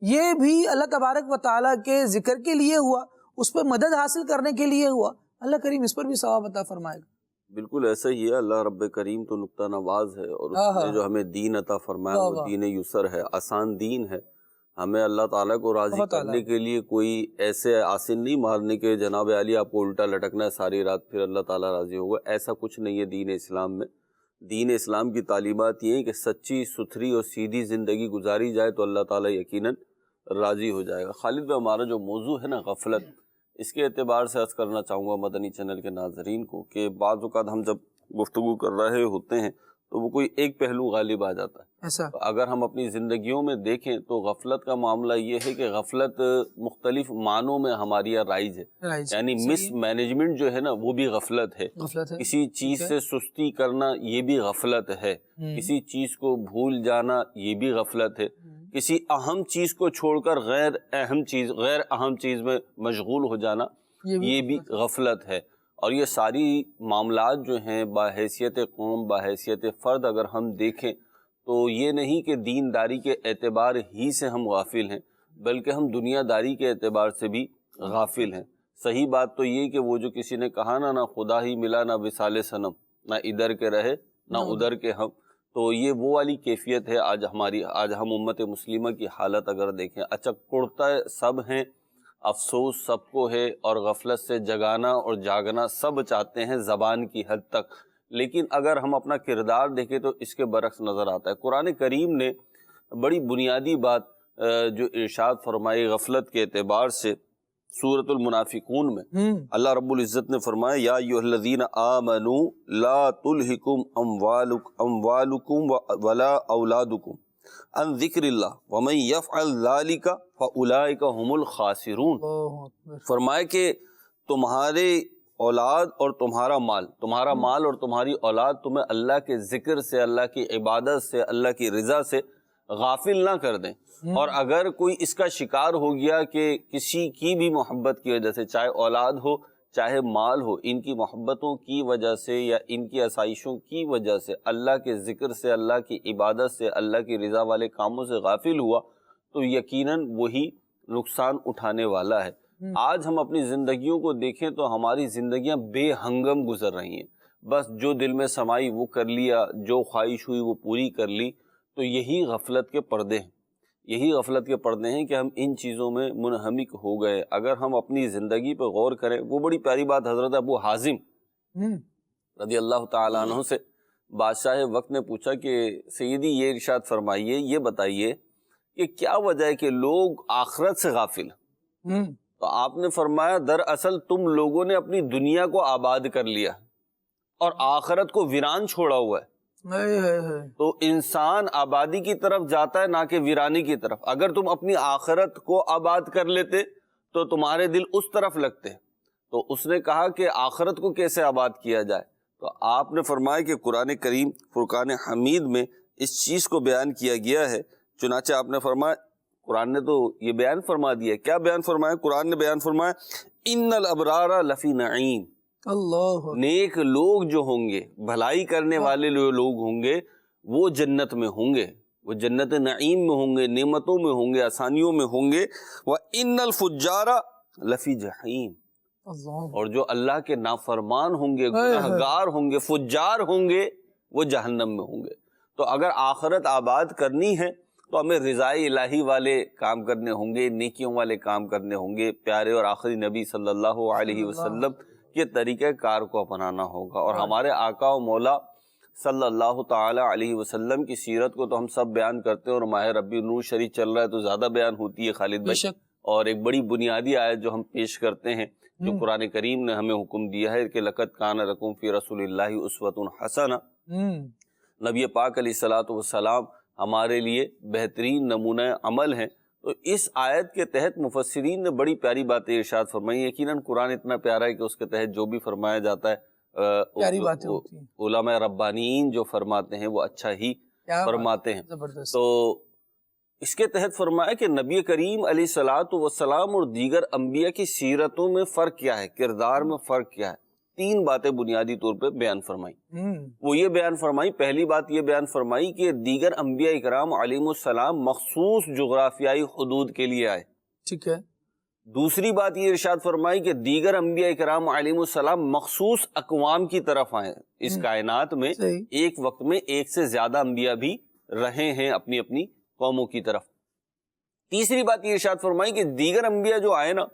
یہ بھی اللہ تبارک و تعالیٰ کے ذکر کے لیے ہوا، اس پہ مدد حاصل کرنے کے لیے ہوا. اللہ کریم اس پر بھی ثواب عطا فرمائے گا. بالکل ایسا ہی ہے. اللہ رب کریم تو نکتہ نواز ہے، اور اس نے جو ہمیں دین عطا فرمایا وہ دین یسر ہے، آسان دین ہے. ہمیں اللہ تعالیٰ کو راضی کرنے کے لیے کوئی ایسے آسن نہیں مارنے کے جناب علی آپ کو الٹا لٹکنا ہے ساری رات پھر اللہ تعالیٰ راضی ہوگا، ایسا کچھ نہیں ہے دین اسلام میں. دین اسلام کی تعلیمات یہ ہیں کہ سچی ستھری اور سیدھی زندگی گزاری جائے تو اللہ تعالیٰ یقیناً راضی ہو جائے گا. خالد بھائی، ہمارا جو موضوع ہے نا غفلت، اس کے اعتبار سے عرض کرنا چاہوں گا مدنی چینل کے ناظرین کو کہ بعض اوقات ہم جب گفتگو کر رہے ہوتے ہیں تو وہ کوئی ایک پہلو غالب آ جاتا ہے. ایسا اگر ہم اپنی زندگیوں میں دیکھیں تو غفلت کا معاملہ یہ ہے کہ غفلت مختلف معنوں میں ہماری یہاں رائج ہے. یعنی مس مینجمنٹ جو ہے نا وہ بھی غفلت ہے. کسی چیز سے سستی کرنا یہ بھی غفلت ہے. کسی چیز کو بھول جانا یہ بھی غفلت ہے. کسی اہم چیز کو چھوڑ کر غیر اہم چیز میں مشغول ہو جانا یہ بھی غفلت ہے. اور یہ ساری معاملات جو ہیں بحیثیت قوم، بحیثیت فرد اگر ہم دیکھیں تو یہ نہیں کہ دین داری کے اعتبار ہی سے ہم غافل ہیں، بلکہ ہم دنیا داری کے اعتبار سے بھی غافل ہیں. صحیح بات تو یہ کہ وہ جو کسی نے کہا نہ خدا ہی ملا نہ وصال صنم، نہ ادھر کے رہے نہ ادھر کے ہم، تو یہ وہ والی کیفیت ہے آج ہم امت مسلمہ کی حالت اگر دیکھیں. اچھا کڑتا سب ہیں، افسوس سب کو ہے، اور غفلت سے جگانا اور جاگنا سب چاہتے ہیں زبان کی حد تک، لیکن اگر ہم اپنا کردار دیکھیں تو اس کے برعکس نظر آتا ہے. قرآن کریم نے بڑی بنیادی بات جو ارشاد فرمائی غفلت کے اعتبار سے سورۃ المنافقون میں اللہ رب العزت نے فرمایا یا ایھا الذین آمنوا لا تلہکم اموالکم ولا اولادکم عن ذکر اللہ ومن یفعل ذلک فاولئک هم الخاسرون. فرمایا کہ تمہارے اولاد اور تمہارا مال اور تمہاری اولاد تمہیں اللہ کے ذکر سے، اللہ کی عبادت سے، اللہ کی رضا سے غافل نہ کر دیں. اور اگر کوئی اس کا شکار ہو گیا کہ کسی کی بھی محبت کی وجہ سے، چاہے اولاد ہو چاہے مال ہو، ان کی محبتوں کی وجہ سے یا ان کی آسائشوں کی وجہ سے اللہ کے ذکر سے، اللہ کی عبادت سے، اللہ کی رضا والے کاموں سے غافل ہوا تو یقیناً وہی نقصان اٹھانے والا ہے. آج ہم اپنی زندگیوں کو دیکھیں تو ہماری زندگیاں بے ہنگم گزر رہی ہیں. بس جو دل میں سمائی وہ کر لیا، جو خواہش ہوئی وہ پوری کر لی. تو یہی غفلت کے پردے ہیں کہ ہم ان چیزوں میں منہمک ہو گئے. اگر ہم اپنی زندگی پہ غور کریں، وہ بڑی پیاری بات حضرت ابو حازم رضی اللہ تعالیٰ عنہ سے بادشاہ وقت نے پوچھا کہ سیدی یہ ارشاد فرمائیے، یہ بتائیے کہ کیا وجہ ہے کہ لوگ آخرت سے غافل ہیں؟ تو آپ نے فرمایا دراصل تم لوگوں نے اپنی دنیا کو آباد کر لیا اور آخرت کو ویران چھوڑا ہوا ہے. تو انسان آبادی کی طرف جاتا ہے نہ کہ ویرانی کی طرف. اگر تم اپنی آخرت کو آباد کر لیتے تو تمہارے دل اس طرف لگتے. تو اس نے کہا کہ آخرت کو کیسے آباد کیا جائے؟ تو آپ نے فرمایا کہ قرآن کریم فرقان حمید میں اس چیز کو بیان کیا گیا ہے. چنانچہ آپ نے فرمایا، قرآن نے تو یہ بیان فرما دیا. کیا بیان فرمایا؟ قرآن نے بیان فرمایا ان الابرار لفی نعیم. اللہ نیک لوگ جو ہوں گے، بھلائی کرنے والے لوگ ہوں گے، وہ جنت میں ہوں گے، وہ جنت نعیم میں ہوں گے، نعمتوں میں ہوں گے، آسانیوں میں ہوں گے. وَإِنَّ الْفُجَّارَ لَفِي جَحِيمٍ. اور جو اللہ کے نافرمان ہوں گے، گناہگار ہوں گے، فجار ہوں گے، وہ جہنم میں ہوں گے. تو اگر آخرت آباد کرنی ہے تو ہمیں رضائے الہی والے کام کرنے ہوں گے، نیکیوں والے کام کرنے ہوں گے، پیارے اور آخری نبی صلی اللہ علیہ وسلم کے طریقہ کار کو اپنانا ہوگا. اور ہمارے آقا و مولا صلی اللہ تعالی علیہ وسلم کی سیرت کو تو ہم سب بیان کرتے ہیں، اور ماہ ربیع النور شریف چل رہا ہے تو زیادہ بیان ہوتی ہے خالد بھائی. اور ایک بڑی بنیادی آیت جو ہم پیش کرتے ہیں، جو قرآن کریم نے ہمیں حکم دیا ہے کہ لقد کان لکم فی رسول اللہ اسوۃ حسنہ، نبی پاک علیہ الصلوۃ والسلام ہمارے لیے بہترین نمونہ عمل ہیں. تو اس آیت کے تحت مفسرین نے بڑی پیاری باتیں ارشاد فرمائی. یقیناً قرآن اتنا پیارا ہے کہ اس کے تحت جو بھی فرمایا جاتا ہے علماء ربانیین جو فرماتے ہیں وہ اچھا ہی فرماتے ہیں. تو اس کے تحت فرمایا کہ نبی کریم علیہ الصلوۃ والسلام اور دیگر انبیاء کی سیرتوں میں فرق کیا ہے، کردار میں فرق کیا ہے. 3 باتیں بنیادی طور پہ بیان فرمائی. وہ یہ بیان فرمائی، پہلی بات یہ بیان فرمائی کہ دیگر انبیاء اکرام علیہم السلام مخصوص جغرافیائی حدود کے لیے آئے. ٹھیک ہے. دوسری بات یہ ارشاد فرمائی کہ دیگر انبیاء اکرام علیہم السلام مخصوص اقوام کی طرف آئے. اس کائنات میں ایک وقت میں ایک سے زیادہ انبیاء بھی رہے ہیں اپنی اپنی قوموں کی طرف. تیسری بات یہ ارشاد فرمائی کہ دیگر انبیاء جو آئے نا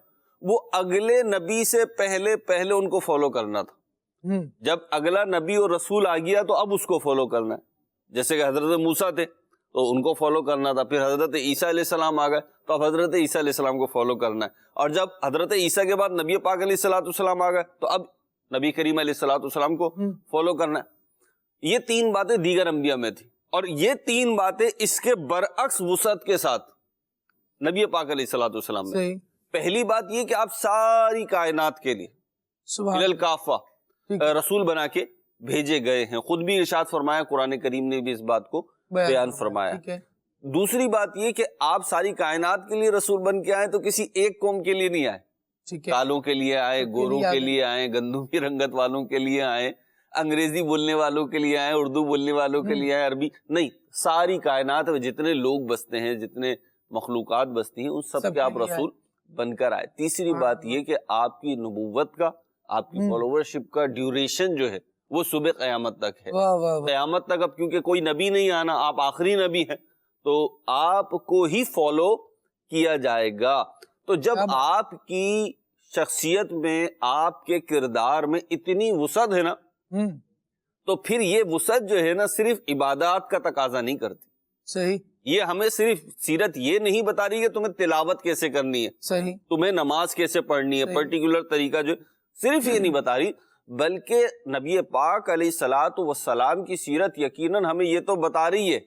وہ اگلے نبی سے پہلے ان کو فالو کرنا تھا. جب اگلا نبی اور رسول آ گیا تو اب اس کو فالو کرنا ہے. جیسے کہ حضرت موسیٰ تھے تو ان کو فالو کرنا تھا، پھر حضرت عیسیٰ علیہ السلام آ گئے تو اب حضرت عیسیٰ علیہ السلام کو فالو کرنا ہے. اور جب حضرت عیسیٰ کے بعد نبی پاک علیہ الصلوۃ والسلام آ گئے تو اب نبی کریم علیہ الصلوۃ والسلام کو فالو کرنا ہے. یہ 3 باتیں دیگر انبیاء میں تھی، اور یہ 3 باتیں اس کے برعکس وسعت کے ساتھ نبی پاک علیہ الصلوۃ والسلام میں. پہلی بات یہ کہ آپ ساری کائنات کے لیے الکافہ رسول بنا کے بھیجے گئے ہیں. خود بھی ارشاد فرمایا، قرآن کریم نے بھی اس بات کو بیان فرمایا. دوسری بات یہ کہ آپ ساری کائنات کے لیے رسول بن کے آئے تو کسی ایک قوم کے لیے نہیں آئے. کالوں کے لیے آئے، گوروں کے لیے آئے، گندمی رنگت والوں کے لیے آئے، انگریزی بولنے والوں کے لیے آئے، اردو بولنے والوں کے لیے آئے، عربی نہیں، ساری کائنات میں جتنے لوگ بستے ہیں، جتنے مخلوقات بستی ہیں، ان سب کے آپ رسول بن کر آئے. تیسری بات یہ کہ آپ کی نبوت کا، آپ کی فالوورشپ کا ڈیوریشن جو ہے وہ صبح قیامت تک ہے. قیامت تک اب کیونکہ کوئی نبی نہیں آنا، آپ آخری نبی ہیں تو آپ کو ہی فالو کیا جائے گا. تو جب آپ کی شخصیت میں، آپ کے کردار میں اتنی وسعت ہے نا، تو پھر یہ وسعت جو ہے نا صرف عبادات کا تقاضا نہیں کرتی. صحیح. یہ ہمیں صرف سیرت یہ نہیں بتا رہی کہ تمہیں تلاوت کیسے کرنی ہے، صحیح، تمہیں نماز کیسے پڑھنی ہے، پرٹیکولر طریقہ جو صرف یہ نہیں بتا رہی، بلکہ نبی پاک علیہ الصلوۃ والسلام کی سیرت یقیناً ہمیں یہ تو بتا رہی ہے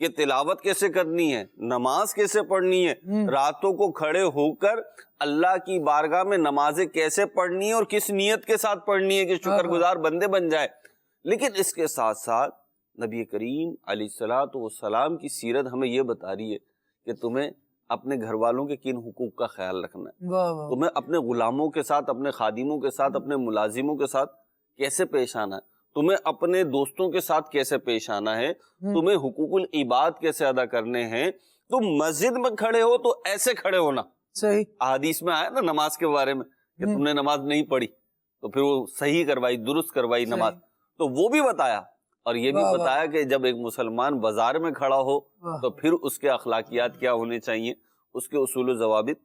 کہ تلاوت کیسے کرنی ہے، نماز کیسے پڑھنی ہے، راتوں کو کھڑے ہو کر اللہ کی بارگاہ میں نمازیں کیسے پڑھنی ہے اور کس نیت کے ساتھ پڑھنی ہے کہ شکر گزار بندے بن جائے. لیکن اس کے ساتھ ساتھ نبی کریم علیہ الصلوۃ والسلام کی سیرت ہمیں یہ بتا رہی ہے کہ تمہیں اپنے گھر والوں کے کن حقوق کا خیال رکھنا ہے، تمہیں اپنے غلاموں کے ساتھ، اپنے خادموں کے ساتھ، اپنے ملازموں کے ساتھ کیسے پیش آنا ہے، تمہیں اپنے دوستوں کے ساتھ کیسے پیش آنا ہے، تمہیں حقوق العباد کیسے ادا کرنے ہیں. تم مسجد میں کھڑے ہو تو ایسے کھڑے ہونا. صحیح. احادیث میں آیا نا نماز کے بارے میں کہ تم نے نماز نہیں پڑھی تو پھر وہ صحیح کروائی، درست کروائی نماز، تو وہ بھی بتایا. اور یہ بھی بتایا کہ جب ایک مسلمان بازار میں کھڑا ہو تو پھر اس کے اخلاقیات کیا ہونے چاہیے، اس کے اصول و ضوابط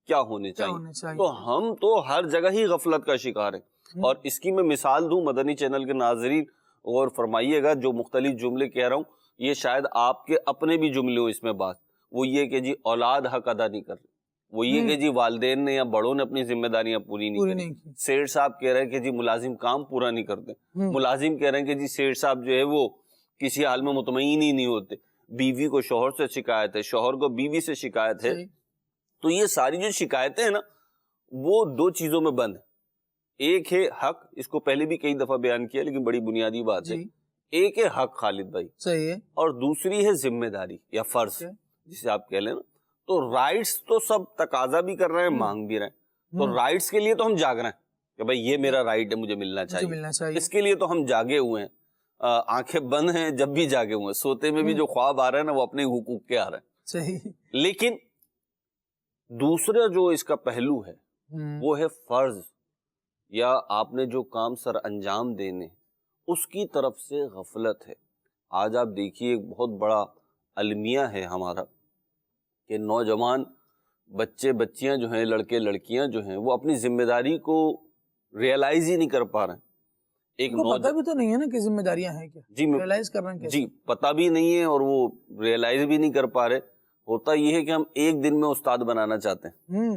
کیا ہونے چاہیے. تو ہم تو ہر جگہ ہی غفلت کا شکار ہیں. اور اس کی میں مثال دوں، مدنی چینل کے ناظرین غور فرمائیے گا، جو مختلف جملے کہہ رہا ہوں یہ شاید آپ کے اپنے بھی جملے ہو اس میں بات. وہ یہ کہ جی اولاد حق ادا نہیں کر رہی، وہ یہ کہ جی والدین نے یا بڑوں نے اپنی ذمہ داریاں پوری نہیں کی. سیٹ صاحب کہہ رہے ہیں کہ جی ملازم کام پورا نہیں کرتے، ملازم کہہ رہے ہیں کہ جی سیٹ صاحب جو ہے وہ کسی حال میں مطمئن ہی نہیں ہوتے، بیوی کو شوہر سے شکایت ہے، شوہر کو بیوی سے شکایت ہے. تو یہ ساری جو شکایتیں ہیں نا وہ 2 چیزوں میں بند ہے. ایک ہے حق، اس کو پہلے بھی کئی دفعہ بیان کیا لیکن بڑی بنیادی بات ہے. ایک ہے حق خالد بھائی، صحیح ہے، اور دوسری ہے ذمہ داری یا فرض جسے آپ کہہ لیں نا. تو رائٹس تو سب تقاضا بھی کر رہے ہیں، مانگ بھی رہے ہیں. تو رائٹس کے لیے تو ہم جاگ رہے ہیں کہ بھائی یہ میرا رائٹ ہے، مجھے ملنا چاہیے، اس کے لیے تو ہم جاگے ہوئے ہیں، آنکھیں بند ہیں جب بھی جاگے ہوئے ہیں. سوتے میں بھی جو خواب آ رہے ہیں نا وہ اپنے حقوق کے آ رہے ہیں. صحیح. لیکن دوسرا جو اس کا پہلو ہے وہ ہے فرض، یا آپ نے جو کام سر انجام دینے اس کی طرف سے غفلت ہے. آج آپ دیکھیے ایک بہت بڑا المیہ ہے ہمارا کہ نوجوان بچے بچیاں جو ہیں، لڑکے لڑکیاں جو ہیں، وہ اپنی ذمہ داری کو ریئلائز ہی نہیں کر پا رہے ہیں. ایک پتہ بھی تو نہیں ہے نا کہ ذمہ داریاں ہیں کیا، جی ریئلائز کرنا کیسے؟ جی پتہ بھی نہیں ہے اور وہ ریئلائز بھی نہیں کر پا رہے. ہوتا یہ ہے کہ ہم ایک دن میں استاد بنانا چاہتے ہیں،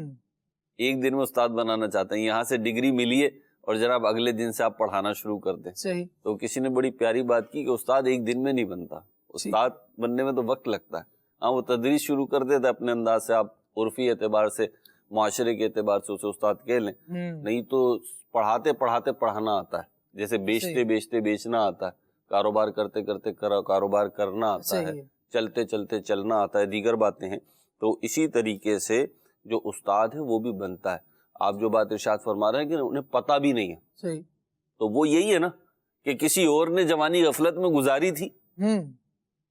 ایک دن میں استاد بنانا چاہتے ہیں، یہاں سے ڈگری ملی ہے اور جناب اگلے دن سے آپ پڑھانا شروع کر دیں. صحیح. تو کسی نے بڑی پیاری بات کی کہ استاد ایک دن میں نہیں بنتا، استاد بننے میں تو وقت لگتا ہے. ہاں وہ تدریس شروع کر دیتا اپنے انداز سے، آپ عرفی اعتبار سے معاشرے کے اعتبار سے اسے استاد کہہ لیں، نہیں تو پڑھاتے پڑھاتے پڑھانا آتا ہے، جیسے بیچتے بیچتے بیچنا آتا ہے، کاروبار کرتے کرتے کاروبار کرنا آتا ہے، چلتے چلتے چلنا آتا ہے، دیگر باتیں ہیں. تو اسی طریقے سے جو استاد ہے وہ بھی بنتا ہے. آپ جو بات ارشاد فرما رہے ہیں کہ انہیں پتہ بھی نہیں ہے، تو وہ یہی ہے نا کہ کسی اور نے جوانی غفلت میں گزاری تھی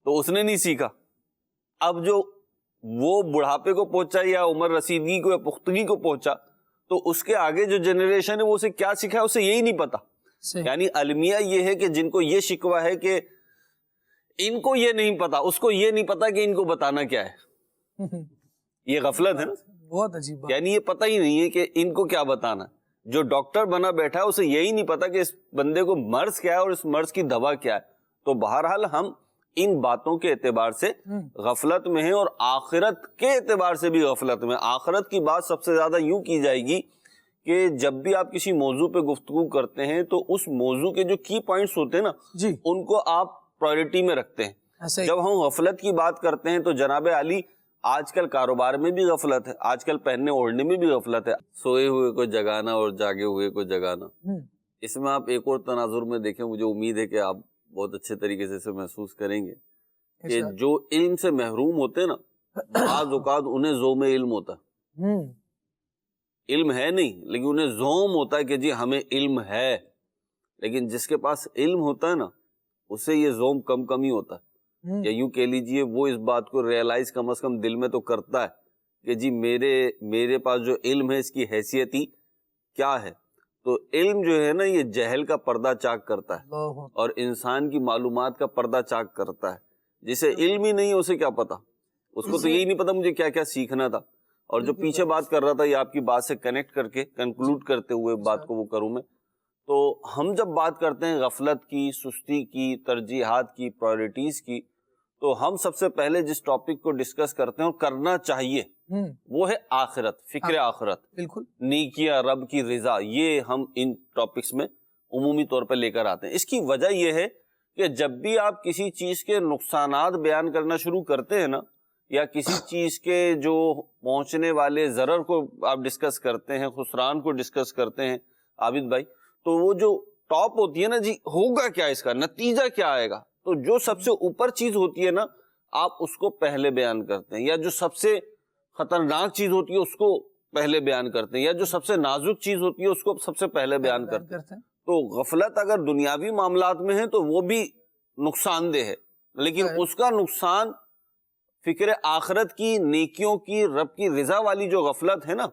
تو اس نے نہیں سیکھا. اب جو وہ بڑھاپے کو پہنچا یا عمر رسیدگی کو یا پختگی کو پہنچا تو اس کے آگے جو جنریشن ہے وہ اسے کیا سیکھا ہے اسے یہی نہیں پتا. یعنی المیہ یہ ہے کہ جن کو یہ شکوہ ہے کہ ان کو یہ نہیں پتا، اس کو یہ نہیں پتا کہ ان کو بتانا کیا ہے، یہ غفلت ہے نا. بہت عجیب بات. یعنی یہ پتہ ہی نہیں ہے کہ ان کو کیا بتانا. جو ڈاکٹر بنا بیٹھا ہے اسے یہی نہیں پتا کہ اس بندے کو مرض کیا ہے اور اس مرض کی دوا کیا ہے. تو بہرحال ہم ان باتوں کے اعتبار سے غفلت میں ہیں اور آخرت کے اعتبار سے بھی غفلت میں. آخرت کی بات سب سے زیادہ یوں کی جائے گی کہ جب بھی آپ کسی موضوع پہ گفتگو کرتے ہیں تو اس موضوع کے جو کی پوائنٹس ہوتے ہیں نا ان کو آپ پرائیورٹی میں رکھتے ہیں. جب ہم غفلت کی بات کرتے ہیں تو جناب علی آج کل کاروبار میں بھی غفلت ہے، آج کل پہننے اوڑھنے میں بھی غفلت ہے. سوئے ہوئے کو جگانا اور جاگے ہوئے کو جگانا. اس میں آپ ایک اور تناظر میں دیکھیں، مجھے امید ہے کہ آپ بہت اچھے طریقے سے اسے محسوس کریں گے کہ جو علم سے محروم ہوتے ہیں نا بعض اوقات انہیں زوم علم ہوتا ہے. علم ہے نہیں لیکن انہیں زوم ہوتا ہے کہ جی ہمیں علم ہے، لیکن جس کے پاس علم ہوتا ہے نا اسے یہ زوم کم ہی ہوتا ہے. یا یوں کہہ لیجئے وہ اس بات کو ریئلائز کم از کم دل میں تو کرتا ہے کہ جی میرے پاس جو علم ہے اس کی حیثیت ہی کیا ہے. تو علم جو ہے نا یہ جہل کا پردہ چاک کرتا ہے اور انسان کی معلومات کا پردہ چاک کرتا ہے. جسے علم ہی نہیں ہے اسے کیا پتا، اس کو تو یہی نہیں پتا مجھے کیا کیا سیکھنا تھا. اور جو پیچھے بات کر رہا تھا یہ آپ کی بات سے کنیکٹ کر کے کنکلوڈ کرتے ہوئے بات کو وہ کروں میں، تو ہم جب بات کرتے ہیں غفلت کی، سستی کی، ترجیحات کی، پرائورٹیز کی، تو ہم سب سے پہلے جس ٹاپک کو ڈسکس کرتے ہیں اور کرنا چاہیے وہ ہے آخرت، فکر آخرت، بالکل نیکیاں، رب کی رضا. یہ ہم ان ٹاپکس میں عمومی طور پہ لے کر آتے ہیں. اس کی وجہ یہ ہے کہ جب بھی آپ کسی چیز کے نقصانات بیان کرنا شروع کرتے ہیں نا یا کسی چیز کے جو پہنچنے والے ضرر کو آپ ڈسکس کرتے ہیں، خسران کو ڈسکس کرتے ہیں عابد بھائی، تو وہ جو ٹاپ ہوتی ہے نا جی ہوگا کیا، اس کا نتیجہ کیا آئے گا، تو جو سب سے اوپر چیز ہوتی ہے نا آپ اس کو پہلے بیان کرتے ہیں، یا جو سب سے خطرناک چیز ہوتی ہے اس کو پہلے بیان کرتے ہیں، یا جو سب سے نازک چیز ہوتی ہے اس کو سب سے پہلے بیان کرتے ہیں. تو غفلت اگر دنیاوی معاملات میں ہے تو وہ بھی نقصان دہ ہے، لیکن اس کا نقصان فکر آخرت کی، نیکیوں کی، رب کی رضا والی جو غفلت ہے نا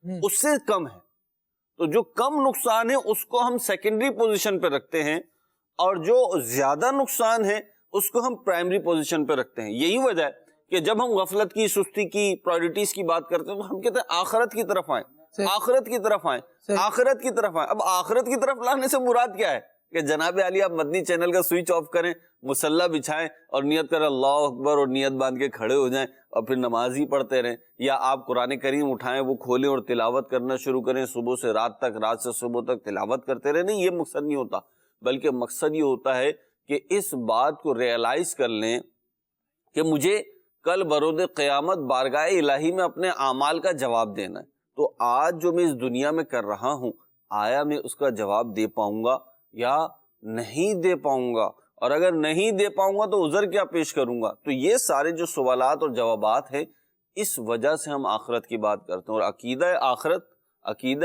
اس سے کم ہے. تو جو کم نقصان ہے اس کو ہم سیکنڈری پوزیشن پہ رکھتے ہیں اور جو زیادہ نقصان ہے اس کو ہم پرائمری پوزیشن پہ رکھتے ہیں. یہی وجہ ہے کہ جب ہم غفلت کی، سستی کی، پرائورٹیز کی بات کرتے ہیں تو ہم کہتے ہیں آخرت کی طرف آئیں، آخرت کی طرف آئیں، آخرت کی طرف آئیں. اب آخرت کی طرف لانے سے مراد کیا ہے کہ جناب علی آپ مدنی چینل کا سوئچ آف کریں، مصلی بچھائیں اور نیت کریں اللہ اکبر اور نیت باندھ کے کھڑے ہو جائیں اور پھر نماز ہی پڑھتے رہیں، یا آپ قرآن کریم اٹھائیں وہ کھولیں اور تلاوت کرنا شروع کریں، صبح سے رات تک، رات سے صبح تک تلاوت کرتے رہیں. نہیں، یہ مقصد نہیں ہوتا، بلکہ مقصد یہ ہوتا ہے کہ اس بات کو ریئلائز کر لیں کہ مجھے کل برود قیامت بارگاہ الہی میں اپنے اعمال کا جواب دینا ہے. تو آج جو میں اس دنیا میں کر رہا ہوں آیا میں اس کا جواب دے پاؤں گا یا نہیں دے پاؤں گا، اور اگر نہیں دے پاؤں گا تو عذر کیا پیش کروں گا. تو یہ سارے جو سوالات اور جوابات ہیں اس وجہ سے ہم آخرت کی بات کرتے ہیں. اور عقیدہ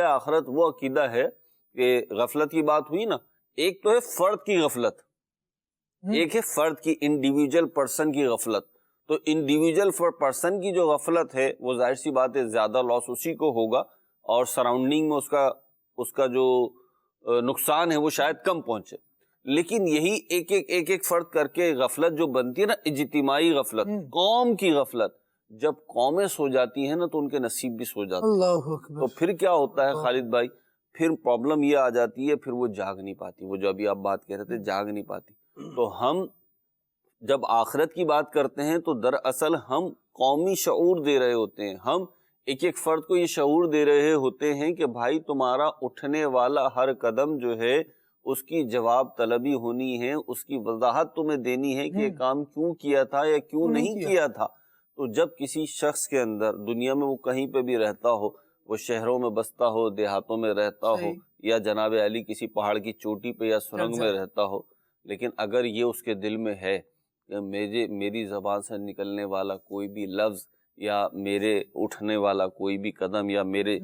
آخرت وہ عقیدہ ہے کہ غفلت کی بات ہوئی نا، ایک تو ہے فرد کی غفلت، ایک ہے فرد کی، انڈیویجول پرسن کی غفلت. تو انڈیویجول پرسن کی جو غفلت ہے وہ ظاہر سی بات ہے زیادہ لاس اسی کو ہوگا اور سراؤنڈنگ میں اس کا جو نقصان ہے وہ شاید کم پہنچے. لیکن یہی ایک فرد کر کے غفلت جو بنتی ہے نا، اجتماعی غفلت، قوم کی غفلت، جب قومیں سو جاتی ہیں نا تو ان کے نصیب بھی سو جاتے ہیں. تو پھر کیا ہوتا ہے خالد بھائی، پھر پرابلم یہ آ جاتی ہے، پھر وہ جاگ نہیں پاتی، وہ جو ابھی آپ بات کہہ رہے تھے جاگ نہیں پاتی۔ تو ہم جب آخرت کی بات کرتے ہیں تو دراصل ہم قومی شعور دے رہے ہوتے ہیں، ہم ایک ایک فرد کو یہ شعور دے رہے ہوتے ہیں کہ بھائی تمہارا اٹھنے والا ہر قدم جو ہے اس کی جواب طلبی ہونی ہے، اس کی وضاحت تمہیں دینی ہے کہ یہ کام کیوں کیا تھا یا کیوں نہیں کیا تھا۔ تو جب کسی شخص کے اندر دنیا میں وہ کہیں پہ بھی رہتا ہو، وہ شہروں میں بستا ہو، دیہاتوں میں رہتا ہو، یا جناب علی کسی پہاڑ کی چوٹی پہ یا سرنگ میں رہتا ہو، لیکن اگر یہ اس کے دل میں ہے کہ میری زبان سے نکلنے والا کوئی بھی لفظ یا میرے اٹھنے والا کوئی بھی قدم یا میرے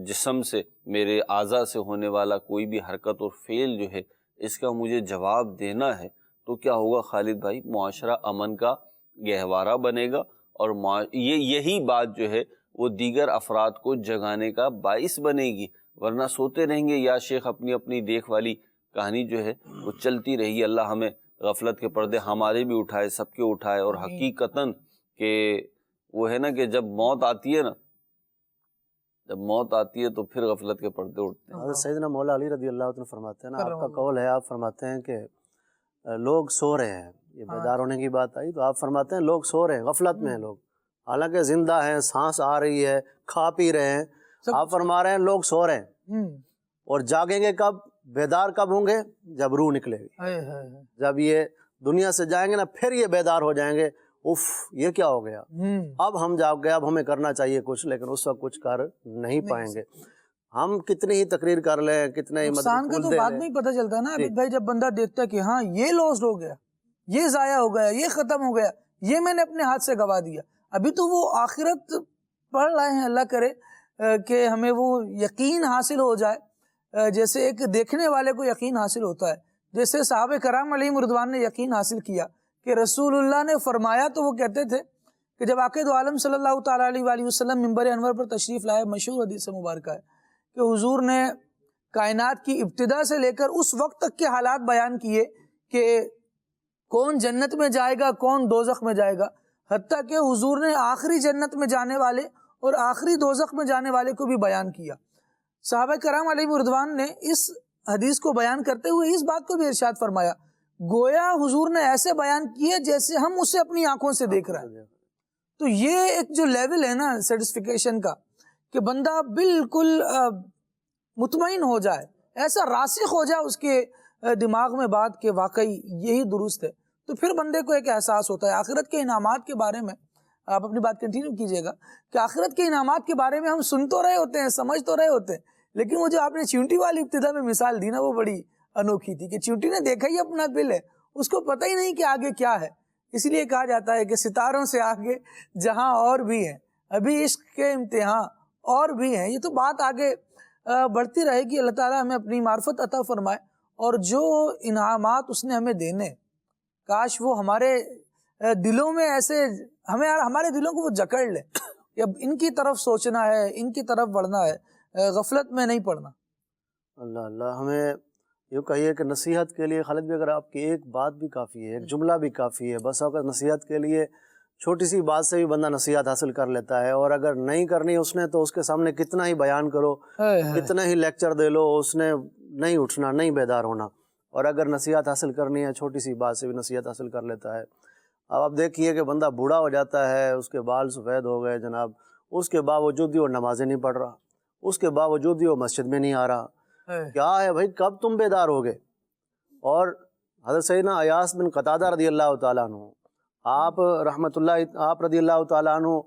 جسم سے، میرے اعضاء سے ہونے والا کوئی بھی حرکت اور فعل جو ہے اس کا مجھے جواب دینا ہے، تو کیا ہوگا خالد بھائی؟ معاشرہ امن کا گہوارہ بنے گا، اور یہی بات جو ہے وہ دیگر افراد کو جگانے کا باعث بنے گی، ورنہ سوتے رہیں گے یا شیخ اپنی اپنی دیکھ والی کہانی جو ہے وہ چلتی رہی۔ اللہ ہمیں غفلت کے پردے ہمارے بھی اٹھائے، سب کے اٹھائے، اور حقیقتاً کہ وہ ہے نا کہ جب موت آتی ہے نا، جب موت آتی ہے تو پھر غفلت کے پردے اٹھتے ہیں۔ حضرت سیدنا مولا علی رضی اللہ عنہ فرماتے ہیں نا، آپ کا قول ہے، آپ فرماتے ہیں کہ لوگ سو رہے ہیں، یہ بیدار ہونے کی بات آئی تو آپ فرماتے ہیں لوگ سو رہے ہیں، غفلت میں ہیں لوگ، حالانکہ زندہ ہیں، سانس آ رہی ہے، کھا پی رہے ہیں، آپ فرما رہے ہیں لوگ سو رہے ہیں، اور جاگیں گے کب، بیدار کب ہوں گے؟ جب روح نکلے گی، جب یہ دنیا سے جائیں گے نا پھر یہ بیدار ہو جائیں گے، اف یہ کیا ہو گیا، اب ہم جاگ گئے، اب ہمیں کرنا چاہیے کچھ، لیکن اس وقت کچھ کر نہیں پائیں گے۔ ہم کتنی ہی تقریر کر لیں، کتنے ہی نقصان کا تو بعد میں ہی پتہ چلتا ہے نا عابد بھائی، جب بندہ دیکھتا ہے کہ ہاں یہ لوس ہو گیا، یہ ضائع ہو گیا، یہ ختم ہو گیا، یہ میں نے اپنے ہاتھ سے گوا دیا۔ ابھی تو وہ آخرت پڑھ رہے ہیں، اللہ کرے کہ ہمیں وہ یقین حاصل ہو جائے، جیسے ایک دیکھنے والے کو یقین حاصل ہوتا ہے، جیسے صحابہ کرام علیہم رضوان نے یقین حاصل کیا کہ رسول اللہ نے فرمایا، تو وہ کہتے تھے کہ جب عاقد عالم صلی اللہ تعالیٰ علیہ وآلہ وسلم منبر انور پر تشریف لائے، مشہور حدیث مبارکہ ہے کہ حضور نے کائنات کی ابتدا سے لے کر اس وقت تک کے حالات بیان کیے کہ کون جنت میں جائے گا، کون دوزخ میں جائے گا، حتیٰ کہ حضور نے آخری جنت میں جانے والے اور آخری دوزخ میں جانے والے کو بھی بیان کیا۔ صحابہ کرام علیہ رضوان نے اس حدیث کو بیان کرتے ہوئے اس بات کو بھی ارشاد فرمایا، گویا حضور نے ایسے بیان کیے جیسے ہم اسے اپنی آنکھوں سے دیکھ رہے ہیں۔ تو یہ ایک جو لیول ہے نا سیٹسفیکیشن کا، کہ بندہ بالکل مطمئن ہو جائے، ایسا راسخ ہو جائے اس کے دماغ میں بات کہ واقعی یہی درست ہے، تو پھر بندے کو ایک احساس ہوتا ہے۔ آخرت کے انعامات کے بارے میں آپ اپنی بات کنٹینیو کیجئے گا کہ آخرت کے انعامات کے بارے میں ہم سن تو رہے ہوتے ہیں، سمجھ تو رہے ہوتے ہیں، لیکن وہ جو آپ نے چیونٹی والی ابتدا میں مثال دی نا، وہ بڑی انوکھی تھی کہ چیونٹی نے دیکھا ہی اپنا بل ہے، اس کو پتہ ہی نہیں کہ آگے کیا ہے۔ اس لیے کہا جاتا ہے کہ ستاروں سے آگے جہاں اور بھی ہیں، ابھی عشق کے امتحان اور بھی ہیں۔ یہ تو بات آگے بڑھتی رہے گی، اللہ تعالیٰ ہمیں اپنی معرفت عطا فرمائے، اور جو انعامات اس نے ہمیں دینے، کاش وہ ہمارے دلوں میں ایسے ہمارے دلوں کو وہ جکڑ لے کہ اب ان کی طرف سوچنا ہے، ان کی طرف بڑھنا ہے، غفلت میں نہیں پڑنا۔ اللہ اللہ، ہمیں یوں کہیے کہ نصیحت کے لیے خالد بھی اگر آپ کی ایک بات بھی کافی ہے، ایک جملہ بھی کافی ہے، بس اوقات نصیحت کے لیے چھوٹی سی بات سے بھی بندہ نصیحت حاصل کر لیتا ہے، اور اگر نہیں کرنی اس نے تو اس کے سامنے کتنا ہی بیان کرو، کتنا ہی لیکچر دے لو، اس نے نہیں اٹھنا، نہیں بیدار ہونا۔ اور اگر نصیحت حاصل کرنی ہے، چھوٹی سی بات سے بھی نصیحت حاصل کر لیتا ہے۔ اب آپ دیکھیے کہ بندہ بوڑھا ہو جاتا ہے، اس کے بال سفید ہو گئے جناب، اس کے باوجود بھی وہ نمازیں نہیں پڑھ رہا، اس کے باوجود بھی وہ مسجد میں نہیں آ رہا۔ کیا ہے بھائی، کب تم بیدار ہوگے؟ اور حضرت سیدنا ایاس بن قتادہ رضی اللہ تعالیٰ عنہ، آپ رحمۃ اللہ، آپ رضی اللہ تعالیٰ عنہ،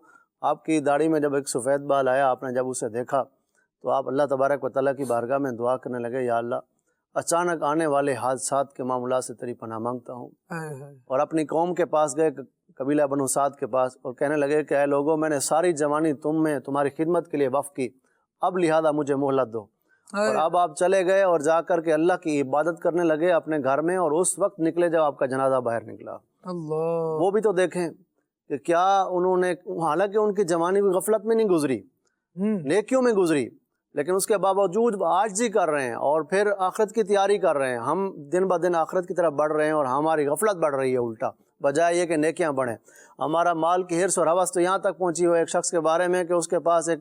آپ کی داڑھی میں جب ایک سفید بال آیا، آپ نے جب اسے دیکھا تو آپ اللہ تبارک و تعالیٰ کی بارگاہ میں دعا کرنے لگے، یا اللہ اچانک آنے والے حادثات کے معاملات سے تیری پناہ مانگتا ہوں۔ اور اپنی قوم کے پاس گئے، قبیلہ بنو سعد کے پاس، اور کہنے لگے کہ اے لوگوں، میں نے ساری جوانی تم میں تمہاری خدمت کے لیے وقف کی، اب لہذا مجھے مہلت دو۔ اور اب آپ چلے گئے اور جا کر کے اللہ کی عبادت کرنے لگے اپنے گھر میں، اور اس وقت نکلے جب آپ کا جنازہ باہر نکلا۔ اللہ، وہ بھی تو دیکھیں کہ کیا انہوں نے، حالانکہ ان کی جوانی بھی غفلت میں نہیں گزری، نیکیوں میں گزری، لیکن اس کے باوجود عاجزی کر رہے ہیں اور پھر آخرت کی تیاری کر رہے ہیں۔ ہم دن بہ دن آخرت کی طرف بڑھ رہے ہیں اور ہماری غفلت بڑھ رہی ہے الٹا، بجائے یہ کہ نیکیاں بڑھیں۔ ہمارا مال کی حرص اور ہوس تو یہاں تک پہنچی ہو ایک شخص کے بارے میں کہ اس کے پاس ایک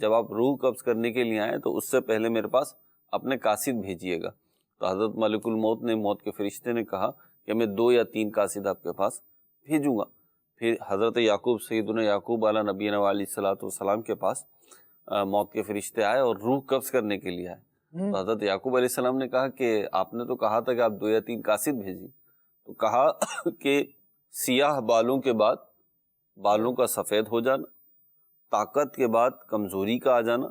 جب آپ روح قبض کرنے کے لیے آئیں تو اس سے پہلے میرے پاس اپنے قاصد بھیجیے گا. تو حضرت ملک الموت نے، موت کے فرشتے نے کہا کہ میں 2 یا 3 قاصد آپ کے پاس بھیجوں گا. پھر حضرت یعقوب، سیدنا یعقوب علیہ نبینا علیہ الصلوۃ والسلام کے پاس موت کے فرشتے آئے اور روح قبض کرنے کے لیے آئے. تو حضرت یعقوب علیہ السلام نے کہا کہ آپ نے تو کہا تھا کہ آپ 2 یا 3 قاصد بھیجیں. تو کہا کہ سیاہ بالوں کے بعد بالوں کا سفید ہو جانا، طاقت کے بعد کمزوری کا آ جانا،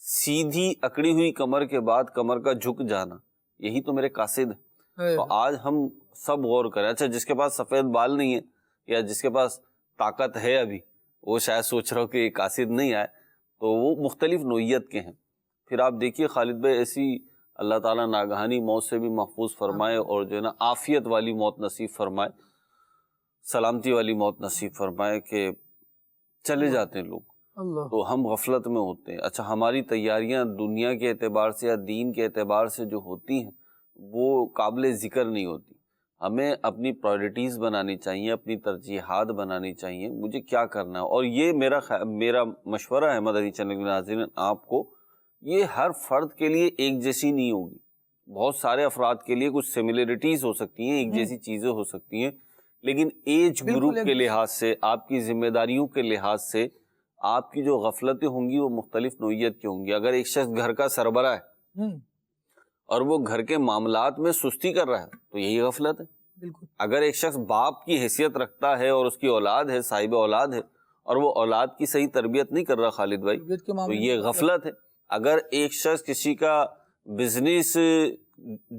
سیدھی اکڑی ہوئی کمر کے بعد کمر کا جھک جانا، یہی تو میرے قاصد ہیں. تو آج ہم سب غور کریں. اچھا، جس کے پاس سفید بال نہیں ہے یا جس کے پاس طاقت ہے ابھی، وہ شاید سوچ رہا ہو کہ قاصد نہیں آئے، تو وہ مختلف نوعیت کے ہیں. پھر آپ دیکھیے خالد بھائی، ایسی اللہ تعالیٰ ناگہانی موت سے بھی محفوظ فرمائے اور جو ہے نا عافیت والی موت نصیب فرمائے، سلامتی والی موت نصیب فرمائے کہ چلے جاتے ہیں لوگ تو ہم غفلت میں ہوتے ہیں. اچھا، ہماری تیاریاں دنیا کے اعتبار سے یا دین کے اعتبار سے جو ہوتی ہیں وہ قابل ذکر نہیں ہوتی. ہمیں اپنی پرائرٹیز بنانی چاہیے، اپنی ترجیحات بنانی چاہیے، مجھے کیا کرنا ہے. اور یہ میرا مشورہ ہے مدنی چینل کے ناظرین آپ کو، یہ ہر فرد کے لیے ایک جیسی نہیں ہوگی. بہت سارے افراد کے لیے کچھ سملیرٹیز ہو سکتی ہیں، ایک جیسی چیزیں ہو سکتی ہیں، لیکن ایج گروپ کے لحاظ سے، آپ کی ذمہ داریوں کے لحاظ سے آپ کی جو غفلتیں ہوں گی وہ مختلف نوعیت کی ہوں گی. اگر ایک شخص گھر کا سربراہ ہے اور وہ گھر کے معاملات میں سستی کر رہا ہے تو یہی غفلت ہے. بالکل. اگر ایک شخص باپ کی حیثیت رکھتا ہے اور اس کی اولاد ہے، صاحب اولاد ہے، اور وہ اولاد کی صحیح تربیت نہیں کر رہا خالد بھائی، تو یہ غفلت ہے. اگر ایک شخص کسی کا بزنس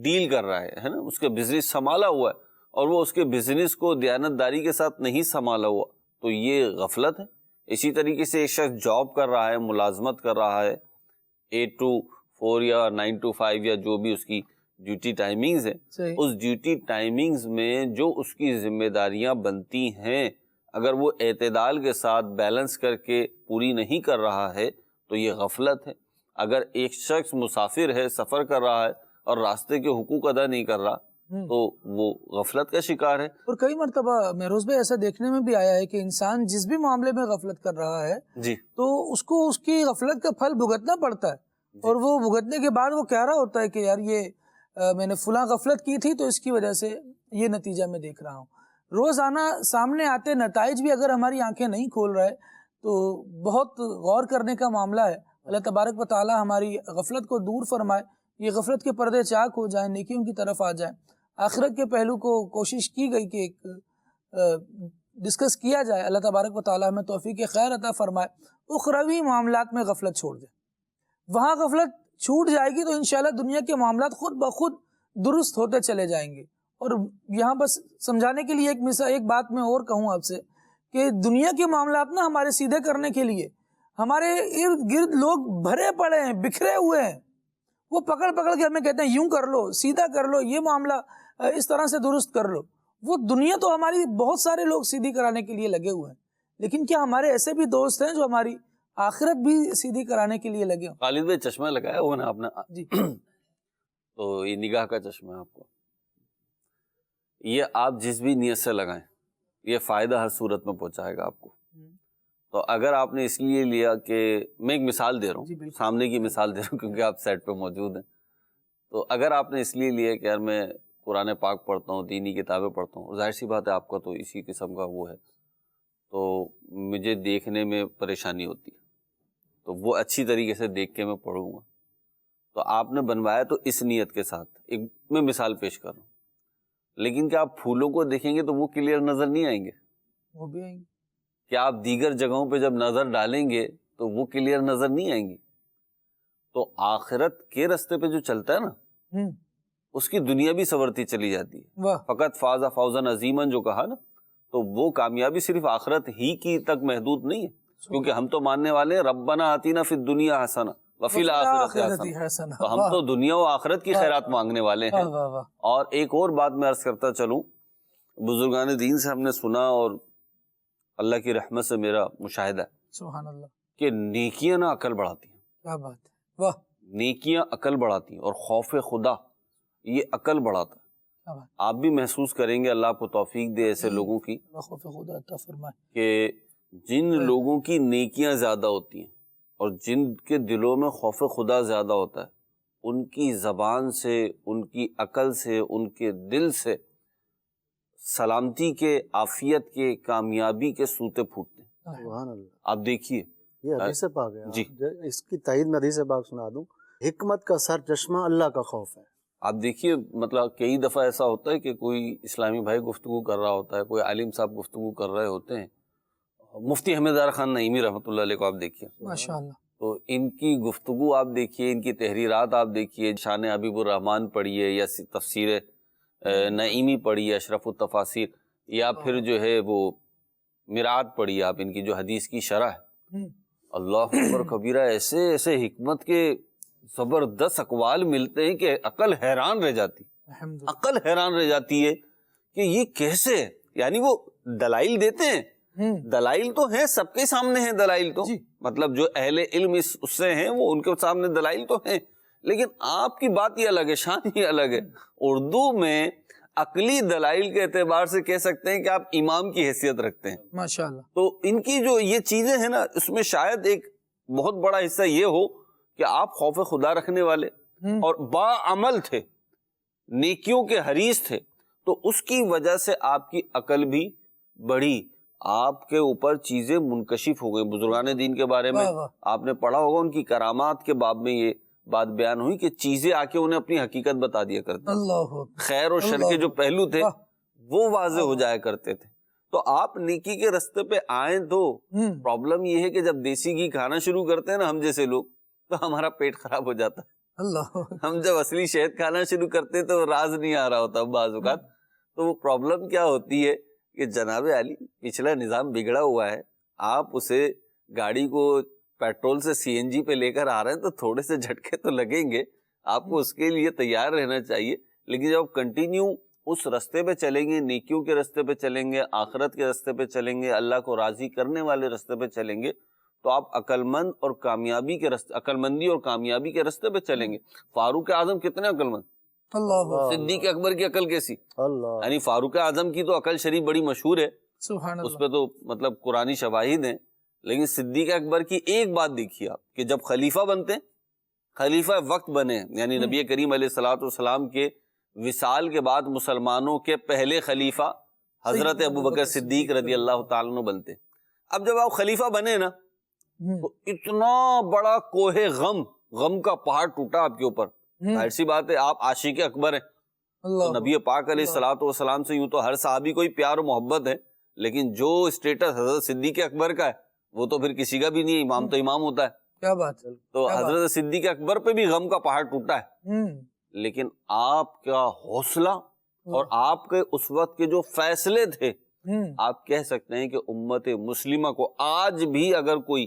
ڈیل کر رہا ہے نا، اس کے بزنس سنبھالا ہوا ہے اور وہ اس کے بزنس کو دیانتداری کے ساتھ نہیں سنبھالا ہوا تو یہ غفلت ہے. اسی طریقے سے ایک شخص جاب کر رہا ہے، ملازمت کر رہا ہے، 8 to 4 یا 9 to 5 یا جو بھی اس کی ڈیوٹی ٹائمنگز ہیں، اس ڈیوٹی ٹائمنگز میں جو اس کی ذمہ داریاں بنتی ہیں اگر وہ اعتدال کے ساتھ بیلنس کر کے پوری نہیں کر رہا ہے تو یہ غفلت ہے. اگر ایک شخص مسافر ہے، سفر کر رہا ہے اور راستے کے حقوق ادا نہیں کر رہا تو وہ غفلت کا شکار ہے. اور کئی مرتبہ مہروز بھائی ایسا دیکھنے میں بھی آیا ہے کہ انسان جس بھی معاملے میں غفلت کر رہا ہے جی تو اس کو اس کی غفلت کا پھل بھگتنا پڑتا ہے، اور وہ بھگتنے کے بعد وہ کہہ رہا ہوتا ہے کہ یار یہ میں نے فلاں غفلت کی تھی تو اس کی وجہ سے یہ نتیجہ میں دیکھ رہا ہوں. روزانہ سامنے آتے نتائج بھی اگر ہماری آنکھیں نہیں کھول رہے تو بہت غور کرنے کا معاملہ ہے. اللہ تبارک و تعالی ہماری غفلت کو دور فرمائے، یہ غفلت کے پردے چاک ہو جائیں، نیکیوں کی طرف آ جائیں. آخرت کے پہلو کو کوشش کی گئی کہ ایک ڈسکس کیا جائے. اللہ تبارک و تعالی ہمیں توفیق خیر عطا فرمائے. اخروی معاملات میں غفلت چھوڑ دیں، وہاں غفلت چھوٹ جائے گی تو انشاءاللہ دنیا کے معاملات خود بخود درست ہوتے چلے جائیں گے. اور یہاں بس سمجھانے کے لیے ایک بات میں اور کہوں آپ سے کہ دنیا کے معاملات نا ہمارے سیدھے کرنے کے لیے ہمارے ارد گرد لوگ بھرے پڑے ہیں، بکھرے ہوئے ہیں، وہ پکڑ کے ہمیں کہتے ہیں یوں کر لو، سیدھا کر لو، یہ معاملہ اس طرح سے درست کر لو. وہ دنیا تو ہماری بہت سارے لوگ سیدھی کرانے کے لیے لگے ہوئے ہیں، لیکن کیا ہمارے ایسے بھی دوست ہیں جو ہماری آخرت بھی سیدھی کرانے کے لیے لگے ہوں؟ خالد بھائی چشمہ لگایا ہوا نا آپ نے جی تو یہ نگاہ کا چشمہ ہے آپ کو، یہ آپ جس بھی نیت سے لگائیں یہ فائدہ ہر صورت میں پہنچائے گا آپ کو. تو اگر آپ نے اس لیے لیا کہ میں ایک مثال دے رہا ہوں، سامنے کی مثال دے رہا ہوں کیونکہ آپ سیٹ پہ موجود ہیں، تو اگر آپ نے اس لیے لیا کہ یار میں قرآن پاک پڑھتا ہوں، دینی کتابیں پڑھتا ہوں، ظاہر سی بات ہے آپ کا تو اسی قسم کا وہ ہے تو مجھے دیکھنے میں پریشانی ہوتی ہے تو وہ اچھی طریقے سے دیکھ کے میں پڑھوں گا. تو آپ نے بنوایا تو اس نیت کے ساتھ، ایک میں مثال پیش کر رہا ہوں، لیکن کیا آپ پھولوں کو دیکھیں گے تو وہ کلیئر نظر نہیں آئیں گے؟ وہ بھی آئیں گے. کیا آپ دیگر جگہوں پہ جب نظر ڈالیں گے تو وہ کلیئر نظر نہیں آئیں گی؟ تو آخرت کے رستے پہ جو چلتا ہے نا اس کی دنیا بھی سنورتی چلی جاتی ہے. فقط فاز فوزا عظیمن جو کہا نا، تو وہ کامیابی صرف آخرت ہی کی تک محدود نہیں ہے، کیونکہ ہم تو ماننے والے ہیں ربنا آتینا فی الدنیا حسنہ وفی الآخرۃ حسنہ، تو ہم تو دنیا و آخرت کی خیرات مانگنے والے ہیں. اور ایک اور بات میں عرض کرتا چلوں، بزرگان دین سے ہم نے سنا اور اللہ کی رحمت سے میرا مشاہدہ ہے سبحان اللہ کہ نیکیاں نہ عقل بڑھاتی ہیں. کیا بات ہے، واہ، نیکیاں عقل بڑھاتی ہیں اور خوف خدا یہ عقل بڑھاتا ہے. آپ بھی محسوس کریں گے، اللہ آپ کو توفیق دے ایسے لوگوں کی خوف خدا عطا فرمائے کہ جن لوگوں کی نیکیاں زیادہ ہوتی ہیں اور جن کے دلوں میں خوف خدا زیادہ ہوتا ہے، ان کی زبان سے، ان کی عقل سے، ان کے دل سے سلامتی کے، عافیت کے، کامیابی کے سوتے پھوٹتے ہیں۔ سبحان اللہ۔ آپ دیکھیے یہ حدیث پاک ہے جی، اس کی تائید میں حدیث پاک سنا دوں، حکمت کا سر چشمہ اللہ کا خوف ہے۔ آپ دیکھیے مطلب کئی دفعہ ایسا ہوتا ہے کہ کوئی اسلامی بھائی گفتگو کر رہا ہوتا ہے، کوئی عالم صاحب گفتگو کر رہے ہوتے ہیں، مفتی حمیدار خان نعیمی رحمۃ اللہ علیہ کو آپ دیکھیے، ماشاءاللہ، تو ان کی گفتگو آپ دیکھیے، ان کی تحریرات آپ دیکھیے، شان حبیب الرحمان پڑھیے یا تفسیر نعیمی پڑھیے، اشرف التفاسیر، یا پھر جو ہے وہ مرآت پڑھیے آپ، ان کی جو حدیث کی شرح ہے، اللہ اکبر کبیرہ، ایسے ایسے حکمت کے زبردست اقوال ملتے ہیں کہ عقل حیران رہ جاتی، عقل حیران رہ جاتی ہے کہ یہ کیسے، یعنی وہ دلائل دیتے ہیں، دلائل تو ہیں، سب کے سامنے ہیں دلائل تو، مطلب جو اہل علم اس سے ہیں وہ ان کے سامنے دلائل تو ہیں، لیکن آپ کی بات یہ الگ ہے، شان ہی الگ ہے۔ اردو میں عقلی دلائل کے اعتبار سے کہہ سکتے ہیں کہ آپ امام کی حیثیت رکھتے ہیں، ماشاءاللہ۔ تو ان کی جو یہ چیزیں ہیں نا، اس میں شاید ایک بہت بڑا حصہ یہ ہو کہ آپ خوف خدا رکھنے والے اور باعمل تھے، نیکیوں کے حریص تھے، تو اس کی وجہ سے آپ کی عقل بھی بڑھی، آپ کے اوپر چیزیں منکشف ہو گئی۔ بزرگان دین کے بارے میں آپ نے پڑھا ہوگا، ان کی کرامات کے باب میں یہ بات بیان ہوئی کہ چیزیں آ کے انہیں اپنی حقیقت بتا دیا کرتی، خیر اور شر کے جو پہلو تھے وہ واضح ہو جایا کرتے تھے۔ تو آپ نیکی کے رستے پہ آئیں تو پرابلم یہ ہے کہ جب دیسی گھی کھانا شروع کرتے ہیں نا ہم جیسے لوگ، تو ہمارا پیٹ خراب ہو جاتا ہے۔ ہم جب اصلی شہد کھانا شروع کرتے ہیں تو راز نہیں آ رہا ہوتا بعض اوقات، تو وہ پرابلم کیا ہوتی ہے کہ جناب علی پچھلا نظام بگڑا ہوا ہے، آپ اسے گاڑی کو پیٹرول سے سی این جی پہ لے کر آ رہے ہیں تو تھوڑے سے جھٹکے تو لگیں گے، آپ کو اس کے لیے تیار رہنا چاہیے، لیکن جب آپ کنٹینیو اس رستے پہ چلیں گے، نیکیوں کے رستے پہ چلیں گے، آخرت کے رستے پہ چلیں گے، اللہ کو راضی کرنے والے رستے پہ چلیں گے، تو آپ عقل مند اور کامیابی کے رستے، عقل مندی اور کامیابی کے رستے پہ چلیں گے۔ فاروق اعظم کتنے عقل مند، صدیق اکبر کی عقل کیسی، یعنی فاروق اعظم کی تو عقل شریف بڑی مشہور ہے، اس پہ تو مطلب قرآنی شواہد ہیں، لیکن صدیق اکبر کی ایک بات دیکھیے آپ کہ جب خلیفہ بنتے، خلیفہ وقت بنے، یعنی نبی کریم علیہ الصلوۃ والسلام کے وصال کے بعد مسلمانوں کے پہلے خلیفہ حضرت ابوبکر صدیق رضی اللہ تعالیٰ عنہ بنتے۔ اب جب آپ خلیفہ بنے نا تو اتنا بڑا کوہ غم کا پہاڑ ٹوٹا آپ کے اوپر، ظاہر سی بات ہے آپ عاشق اکبر ہیں، تو نبی پاک علیہ الصلوۃ والسلام سے یوں تو ہر صحابی کو ہی پیار و محبت ہے، لیکن جو اسٹیٹس حضرت صدیق اکبر کا ہے وہ تو پھر کسی کا بھی نہیں ہے، امام تو امام ہوتا ہے، کیا بات ہے، تو حضرت صدیق اکبر پہ بھی غم کا پہاڑ ٹوٹا ہے، لیکن آپ کا حوصلہ اور آپ کے اس وقت کے جو فیصلے تھے، آپ کہہ سکتے ہیں کہ امت مسلمہ کو آج بھی اگر کوئی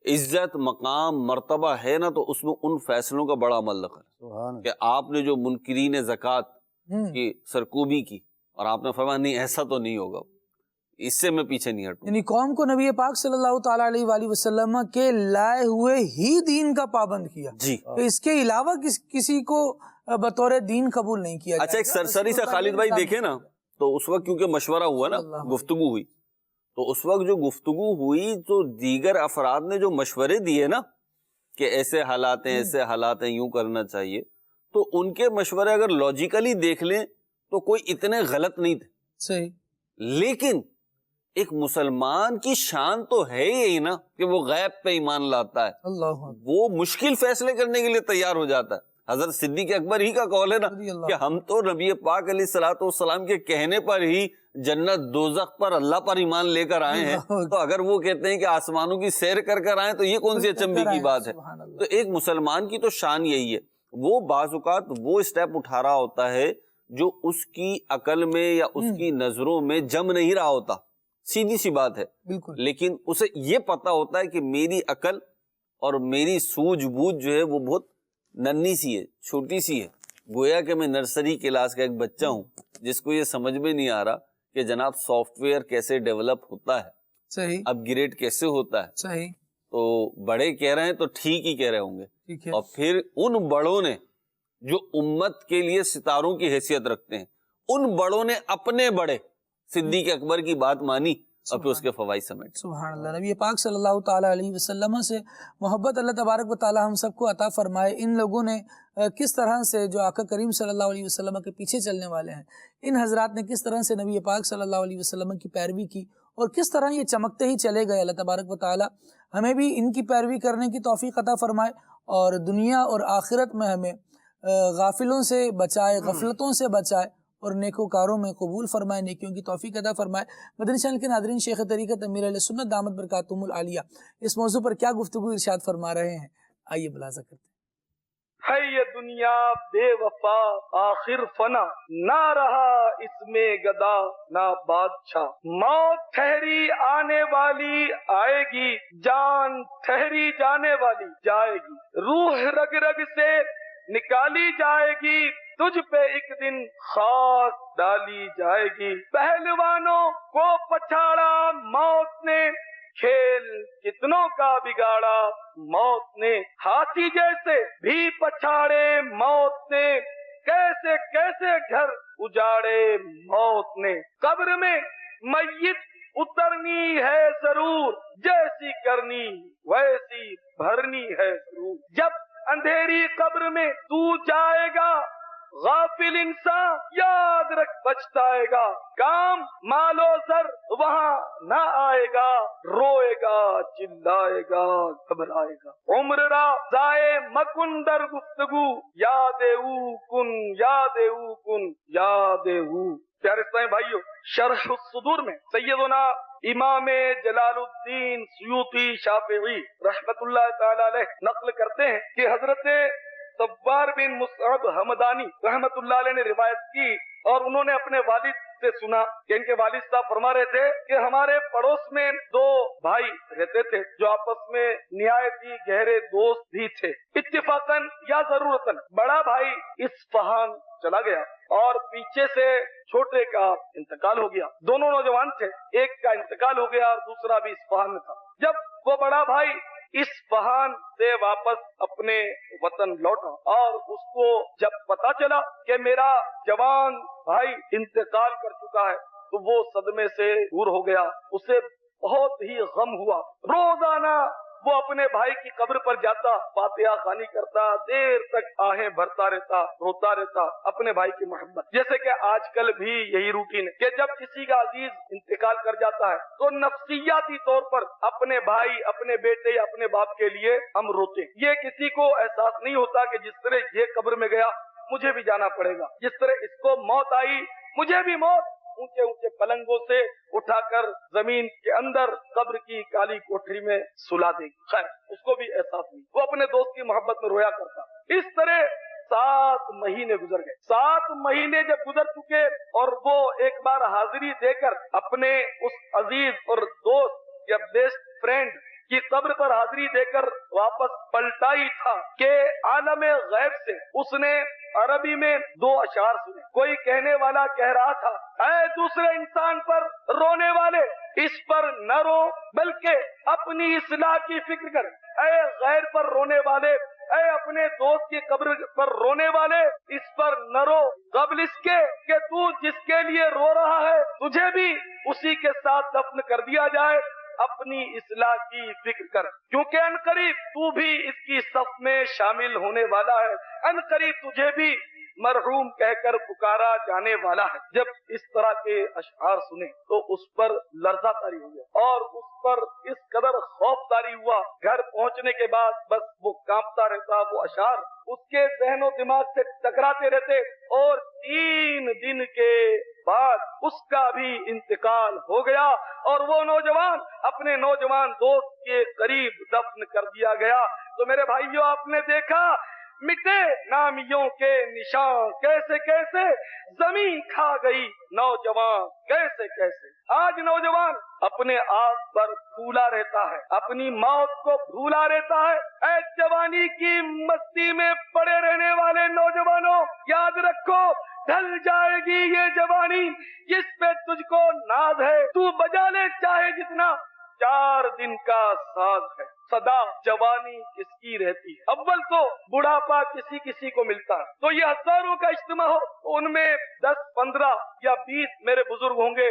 عزت، مقام، مرتبہ ہے نا تو اس میں ان فیصلوں کا بڑا عمل لگا ہے کہ آپ نے جو منکرین زکوٰۃ کی سرکوبی کی اور آپ نے فرمایا نہیں ایسا تو نہیں ہوگا، اس سے میں پیچھے نہیں ہٹوں، یعنی قوم کو نبی پاک صلی اللہ تعالیٰ علیہ وآلہ وسلم کے لائے ہوئے ہی دین کا پابند کیا، جی، اس کے علاوہ کسی کو بطور دین قبول نہیں کیا۔ اچھا ایک سرسری سے خالد بھائی دیکھیں نا، تو اس وقت کیونکہ مشورہ ہوا نا، گفتگو ہوئی، تو اس وقت جو گفتگو ہوئی تو دیگر افراد نے جو مشورے دیے نا کہ ایسے حالات ہیں، ایسے حالات ہیں، یوں کرنا چاہیے، تو ان کے مشورے اگر لاجیکلی دیکھ لیں تو کوئی اتنے غلط نہیں تھے، صحیح، لیکن ایک مسلمان کی شان تو ہے ہی نا کہ وہ غیب پہ ایمان لاتا ہے، اللہ، وہ مشکل فیصلے کرنے کے لیے تیار ہو جاتا ہے۔ حضرت صدیق اکبر ہی کا قول ہے نا کہ ہم تو نبی پاک علیہ الصلوۃ والسلام کے کہنے پر ہی جنت دوزخ پر اللہ پر ایمان لے کر آئے ہیں، تو اگر وہ کہتے ہیں کہ آسمانوں کی سیر کر کر آئیں تو یہ کون سی اچنبے کی بات ہے؟ تو ایک مسلمان کی تو شان یہی ہے، وہ بعض اوقات وہ اسٹیپ اٹھا رہا ہوتا ہے جو اس کی عقل میں یا اس کی نظروں میں جم نہیں رہا ہوتا، سیدھی سی بات ہے، بالکل، لیکن اسے یہ پتا ہوتا ہے کہ میری عقل اور میری سوجھ بوجھ جو ہے وہ بہت ننھی سی ہے، چھوٹی سی ہے، گویا کہ میں نرسری کلاس کا ایک بچہ ہوں جس کو یہ سمجھ میں نہیں آ رہا کہ جناب سافٹ ویئر کیسے ڈیولپ ہوتا ہے، صحیح، اپ گریڈ کیسے ہوتا ہے، صحیح، تو بڑے کہہ رہے ہیں تو ٹھیک ہی کہہ رہے ہوں گے، ٹھیک ہے، اور پھر ان بڑوں نے جو امت کے لیے ستاروں کی حیثیت رکھتے ہیں، ان بڑوں نے اپنے بڑے صدیق اکبر کی بات مانی اور پھر اس کے فوائد سمیٹ. سبحان اللہ. نبی پاک صلی اللہ تعالیٰ علیہ وسلم سے محبت اللہ تبارک و تعالیٰ ہم سب کو عطا فرمائے. ان لوگوں نے کس طرح سے جو آقا کریم صلی اللہ علیہ وسلم کے پیچھے چلنے والے ہیں، ان حضرات نے کس طرح سے نبی پاک صلی اللہ علیہ وسلم کی پیروی کی اور کس طرح یہ چمکتے ہی چلے گئے. اللہ تبارک و تعالیٰ ہمیں بھی ان کی پیروی کرنے کی توفیق عطا فرمائے اور دنیا اور آخرت میں ہمیں غافلوں سے بچائے، غفلتوں سے بچائے اور نیکوکاروں میں قبول فرمائے، نیکیوں کی توفیق عطا فرمائے. مدنی چینل کے ناظرین، شیخ طریقت امیر اہل سنت دامت برکاتہم العالیہ اس موضوع پر کیا گفتگو ارشاد فرما رہے ہیں، آئیے ملاحظہ کرتے ہیں. ہے یہ دنیا بے وفا آخر فنا، نہ رہا اس میں گدا نہ بادشاہ. موت ٹھہری آنے والی آئے گی، جان ٹھہری جانے والی جائے گی. روح رگ رگ سے نکالی جائے گی، تجھ پہ ایک دن خاک ڈالی جائے گی. پہلوانوں کو پچھاڑا موت نے، کھیل کتنوں کا بگاڑا موت نے. ہاتھی جیسے بھی پچھاڑے موت نے، کیسے کیسے گھر اجاڑے موت نے. قبر میں میت اترنی ہے ضرور، جیسی کرنی ویسی بھرنی ہے ضرور. جب اندھیری قبر میں تو جائے گا، غافل انسان یاد رکھ پچھتائے گا. کام مال و زر وہاں نہ آئے گا، روئے گا چلائے گا گھبرائے گا. عمر را ضائع مکن در گفتگو، یاد او کن یاد او کن یاد او. پیارے اسلامی بھائیو، شرح الصدور میں سیدنا امام جلال الدین سیوطی شافعی رحمت اللہ تعالی علیہ نقل کرتے ہیں کہ حضرت صبار بن مصعب حمدانی رحمت اللہ علیہ نے روایت کی اور انہوں نے اپنے والد سے سنا کہ ان کے والد صاحب فرما رہے تھے کہ ہمارے پڑوس میں دو بھائی رہتے تھے جو آپس میں نہایت ہی گہرے دوست بھی تھے. اتفاقاً یا ضرورتاً بڑا بھائی اصفہان چلا گیا اور پیچھے سے چھوٹے کا انتقال ہو گیا. دونوں نوجوان تھے، ایک کا انتقال ہو گیا اور دوسرا بھی اصفہان میں تھا. جب وہ بڑا بھائی اصفہان سے واپس اپنے وطن لوٹا اور اس کو جب پتا چلا کہ میرا جوان بھائی انتقال کر چکا ہے تو وہ صدمے سے دور ہو گیا. اسے بہت ہی غم ہوا. روزانہ وہ اپنے بھائی کی قبر پر جاتا، فاتحہ خوانی کرتا، دیر تک آہیں بھرتا رہتا، روتا رہتا اپنے بھائی کی محبت. جیسے کہ آج کل بھی یہی روٹین ہے کہ جب کسی کا عزیز انتقال کر جاتا ہے تو نفسیاتی طور پر اپنے بھائی، اپنے بیٹے یا اپنے باپ کے لیے ہم روتے ہیں. یہ کسی کو احساس نہیں ہوتا کہ جس طرح یہ قبر میں گیا مجھے بھی جانا پڑے گا، جس طرح اس کو موت آئی مجھے بھی موت اونچے اونچے پلنگوں سے اٹھا کر زمین کے اندر قبر کی کالی کوٹری میں سلا دے گی. خیر اس کو بھی احساس نہیں، وہ اپنے دوست کی محبت میں رویا کرتا. اس طرح 7 مہینے گزر گئے. 7 مہینے جب گزر چکے اور وہ ایک بار حاضری دے کر اپنے اس عزیز اور دوست یا بیسٹ فرینڈ کی قبر پر حاضری دے کر واپس پلٹا ہی تھا کہ عالم غیب سے اس نے عربی میں 2 اشعار سنے. کوئی کہنے والا کہہ رہا تھا، اے دوسرے انسان پر رونے والے اس پر نہ رو بلکہ اپنی اصلاح کی فکر کر. اے غیر پر رونے والے، اے اپنے دوست کی قبر پر رونے والے اس پر نہ رو قبل اس کے کہ تو جس کے لیے رو رہا ہے تجھے بھی اسی کے ساتھ دفن کر دیا جائے. اپنی اصلاح کی فکر کر، کیونکہ عنقریب تو بھی اس کی صف میں شامل ہونے والا ہے. عنقریب تجھے بھی مرحوم کہہ کر پکارا جانے والا ہے. جب اس طرح کے اشعار سنے تو اس پر لرزہ طاری ہو گیا اور اس پر اس قدر خوف طاری ہوا. گھر پہنچنے کے بعد بس وہ کانپتا رہتا، وہ اشعار اس کے ذہن و دماغ سے ٹکراتے رہتے اور 3 دن کے بعد اس کا بھی انتقال ہو گیا اور وہ نوجوان اپنے نوجوان دوست کے قریب دفن کر دیا گیا. تو میرے بھائیوں، آپ نے دیکھا مٹے نامیوں کے نشان کیسے کیسے، زمین کھا گئی نوجوان کیسے کیسے. آج نوجوان اپنے آپ پر بھولا رہتا ہے، اپنی موت کو بھولا رہتا ہے. اے جوانی کی مستی میں پڑے رہنے والے نوجوانوں، یاد رکھو ڈھل جائے گی یہ جوانی جس پہ تجھ کو ناز ہے. تو بجا لے چاہے جتنا، 4 دن کا ساز ہے. سدا جوانی کس کی رہتی ہے. اول تو بڑھاپا کسی کسی کو ملتا ہے تو یہ ہزاروں کا اجتماع ہو تو ان میں 10 15 یا 20 میرے بزرگ ہوں گے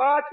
5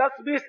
10-20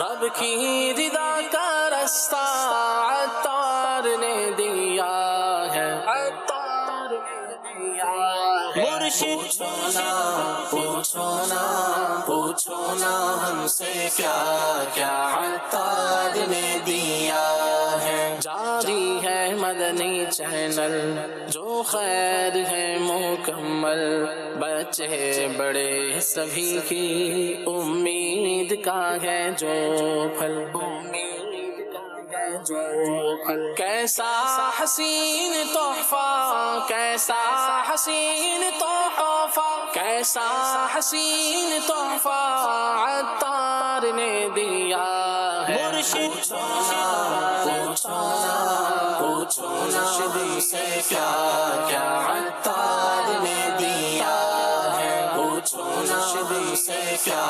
رب کی رضا کا رستہ عطار نے دیا ہے، عطار نے دیا ہے۔ مرشد پوچھو نا ہم سے کیا کیا عطار نے دیا ہے۔ جاری ہے مدنی چینل جو خیر ہے مکمل، بچے بڑے سبھی کی امید کا ہے جو پھل، امید کا ہے جو پھل۔ کیسا حسین تحفہ، کیسا حسین تحفہ، کیسا حسین تحفہ عطار نے دیا ہے۔ مرشد پوچھو نا ہم سے کیا کیا عطار نے دیا ہے، پوچھو نا ہم سے کیا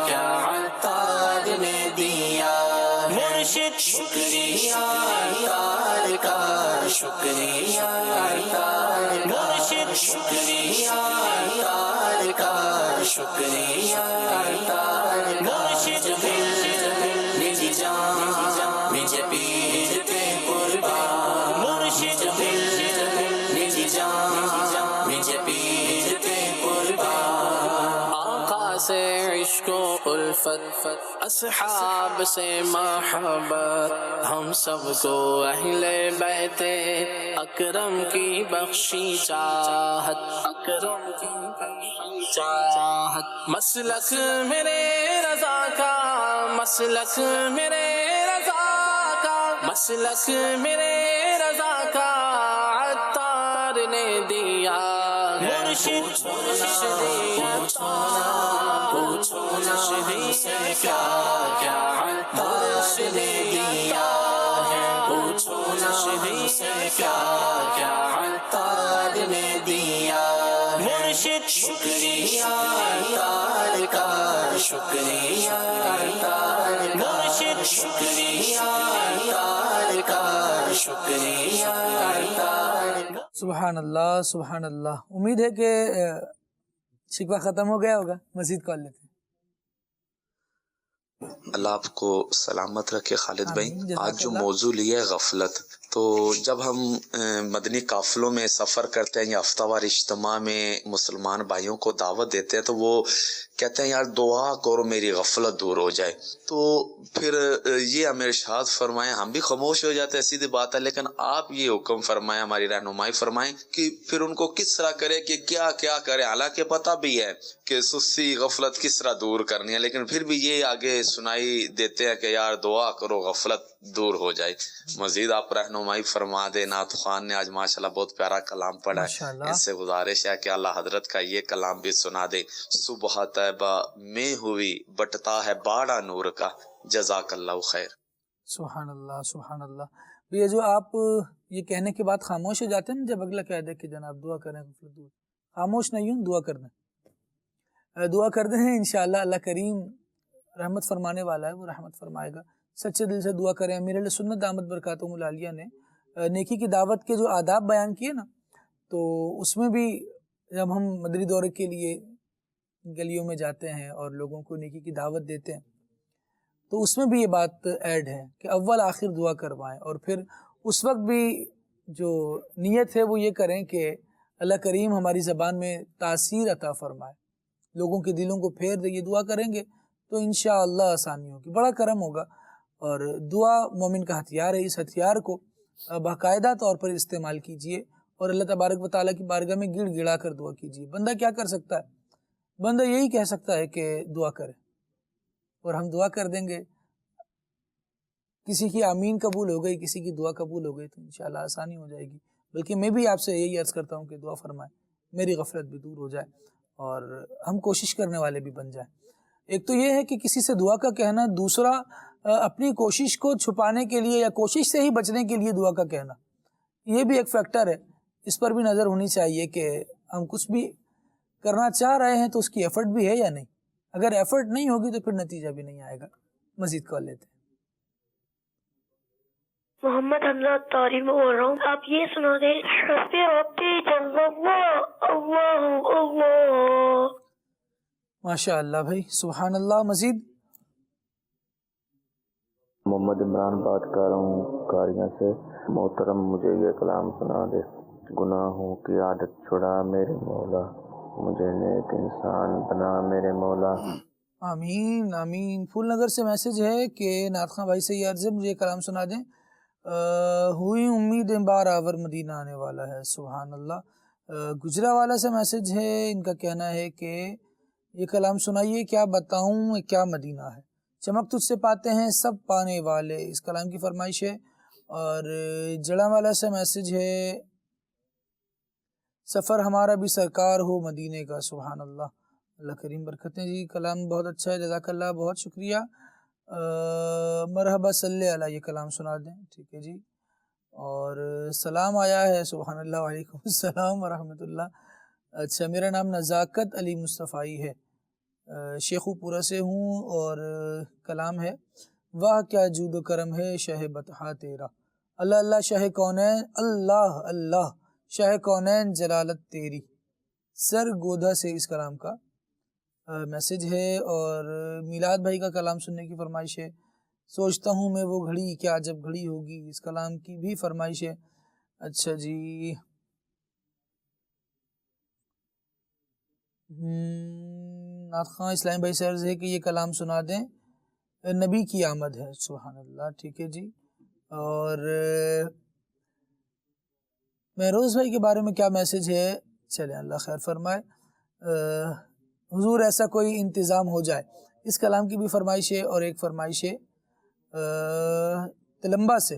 کیا عطار نے دیا ہے۔ مرشد شکریہ عطار کا، شکریہ عطار کا، مرشد شکریہ عطار کا، شکریہ عطار کا۔ مرشد میری جان مجھے پیر پہ قربان، مرشد میری جان مجھے پیر پہ قربان۔ آقا سے عشق و الفت، اصحاب سے محبت، ہم سب کو اہل بیت اکرم کی بخشی چاہت، اکرم کی بخشی چاہت۔ مسلک میرے رضا کا، مسلک میرے رضا کا، مسلک میرے رضا کا عطار نے دیا ہے۔ مرشد پوچھو نا ہم سے کیا کیا عطار نے دیا ہے، پوچھو نا ہم سے کیا کیا عطار نے دیا ہے۔ مرشد شکریہ عطار کا، شکریہ عطار کا، مرشد شکریہ عطار کا، شکریہ عطار کا۔ سبحان اللہ سبحان اللہ۔ امید ہے کہ شکوہ ختم ہو گیا ہوگا۔ مزید کال لیتے ہیں۔ اللہ آپ کو سلامت رکھے خالد بھائی۔ آج جو موضوع لیا ہے غفلت، تو جب ہم مدنی قافلوں میں سفر کرتے ہیں یا ہفتہ وار اجتماع میں مسلمان بھائیوں کو دعوت دیتے ہیں تو وہ کہتے ہیں یار دعا کرو میری غفلت دور ہو جائے، تو پھر یہ ہمیں ارشاد فرمائیں، ہم بھی خاموش ہو جاتے ہیں، سیدھی بات ہے، لیکن آپ یہ حکم فرمائیں، ہماری رہنمائی فرمائیں کہ پھر ان کو کس طرح کرے، کہ کیا کیا کرے، حالانکہ پتہ بھی ہے کہ سستی غفلت کس طرح دور کرنی ہے، لیکن پھر بھی یہ آگے سنائی دیتے ہیں کہ یار دعا کرو غفلت دور ہو جائے۔ مزید آپ رہنمائی فرما دے۔ نعت خوان نے آج ماشاءاللہ بہت پیارا کلام پڑھا ہے، اس سے گزارش ہے کہ اللہ حضرت کا یہ کلام بھی سنا دے۔ صبح طیبہ میں ہوئی بٹتا ہے باڑا نور کا، جزاک اللہ خیر۔ سبحان اللہ سبحان اللہ۔ یہ جو آپ یہ کہنے کے بعد خاموش ہو جاتے ہیں نا، جب اگلا کہہ دے کہ جناب دعا کریں، خاموش نہیں ہوں، دعا کر دیں، دعا کر دیں انشاءاللہ اللہ کریم رحمت فرمانے والا ہے، وہ رحمت فرمائے گا۔ سچے دل سے دعا کریں۔ امیر علیہ سنت دامت برکاتہم العالیہ نے نیکی کی دعوت کے جو آداب بیان کیے نا، تو اس میں بھی جب ہم مدری دورے کے لیے گلیوں میں جاتے ہیں اور لوگوں کو نیکی کی دعوت دیتے ہیں تو اس میں بھی یہ بات ایڈ ہے کہ اول آخر دعا کروائیں، اور پھر اس وقت بھی جو نیت ہے وہ یہ کریں کہ اللہ کریم ہماری زبان میں تاثیر عطا فرمائے، لوگوں کے دلوں کو پھیر دے۔ یہ دعا کریں گے تو انشاءاللہ آسانی ہوگی، بڑا کرم ہوگا۔ اور دعا مومن کا ہتھیار ہے، اس ہتھیار کو باقاعدہ طور پر استعمال کیجئے اور اللہ تبارک و تعالیٰ کی بارگاہ میں گڑ گڑا کر دعا کیجئے۔ بندہ کیا کر سکتا ہے؟ بندہ یہی کہہ سکتا ہے کہ دعا کرے، اور ہم دعا کر دیں گے، کسی کی آمین قبول ہو گئی، کسی کی دعا قبول ہو گئی تو انشاءاللہ آسانی ہو جائے گی۔ بلکہ میں بھی آپ سے یہی عرض کرتا ہوں کہ دعا فرمائیں، میری غفلت بھی دور ہو جائے اور ہم کوشش کرنے والے بھی بن جائیں۔ ایک تو یہ ہے کہ کسی سے دعا کا کہنا، دوسرا اپنی کوشش کو چھپانے کے لیے یا کوشش سے ہی بچنے کے لیے دعا کا کہنا، یہ بھی ایک فیکٹر ہے، اس پر بھی نظر ہونی چاہیے کہ ہم کچھ بھی کرنا چاہ رہے ہیں تو اس کی ایفرٹ بھی ہے یا نہیں۔ اگر ایفرٹ نہیں ہوگی تو پھر نتیجہ بھی نہیں آئے گا۔ مزید کال لیتے ہیں۔ محمد حمزہ اتاری میں بول رہا ہوں، آپ یہ سنا دیں، ربی ربی جل اللہ اللہ اللہ۔ ماشاء اللہ بھائی، سبحان اللہ۔ مزید محمد عمران بات کر رہا ہوں کاریاں سے. محترم مجھے یہ کلام سنا دے. گناہوں کی عادت چھڑا میرے مولا, مجھے نیک انسان بنا میرے مولا. آمین آمین. پھول نگر سے میسج ہے کہ نعت خواں بھائی سے یہ عرض ہے مجھے کلام سنا دیں. ہوئی امیدیں بار آور مدینہ آنے والا ہے. سبحان اللہ. گجرا والا سے میسج ہے, ان کا کہنا ہے کہ یہ کلام سنائیے, کیا بتاؤں کیا مدینہ ہے, چمک تجھ سے پاتے ہیں سب پانے والے. اس کلام کی فرمائش ہے. اور جڑا والا سے میسج ہے سفر ہمارا بھی سرکار ہو مدینے کا. سبحان اللہ, اللہ کریم برکتیں جی. کلام بہت اچھا ہے, جزاک اللہ, بہت شکریہ. مرحبا صلی علیہ, یہ کلام سنا دیں. ٹھیک ہے جی. اور سلام آیا ہے. سبحان اللہ, وعلیکم السلام ورحمۃ اللہ. اچھا, میرا نام نزاکت علی مصطفی ہے, شیخو پورہ سے ہوں. اور کلام ہے واہ کیا جود و کرم ہے شہ بطحا تیرا. اللہ اللہ شاہ کونین, اللہ اللہ شاہ کونین جلالت تیری. سر گودھا سے اس کلام کا میسج ہے. اور میلاد بھائی کا کلام سننے کی فرمائش ہے. سوچتا ہوں میں وہ گھڑی کیا جب گھڑی ہوگی, اس کلام کی بھی فرمائش ہے. اچھا جی. نعت خواں اسلام بھائی سے عرض ہے کہ یہ کلام سنا دیں, نبی کی آمد ہے. سبحان اللہ. ٹھیک ہے جی. اور مہروز بھائی کے بارے میں کیا میسج ہے, چلیں اللہ خیر فرمائے. حضور ایسا کوئی انتظام ہو جائے, اس کلام کی بھی فرمائش ہے. اور ایک فرمائش ہے تلمبا سے,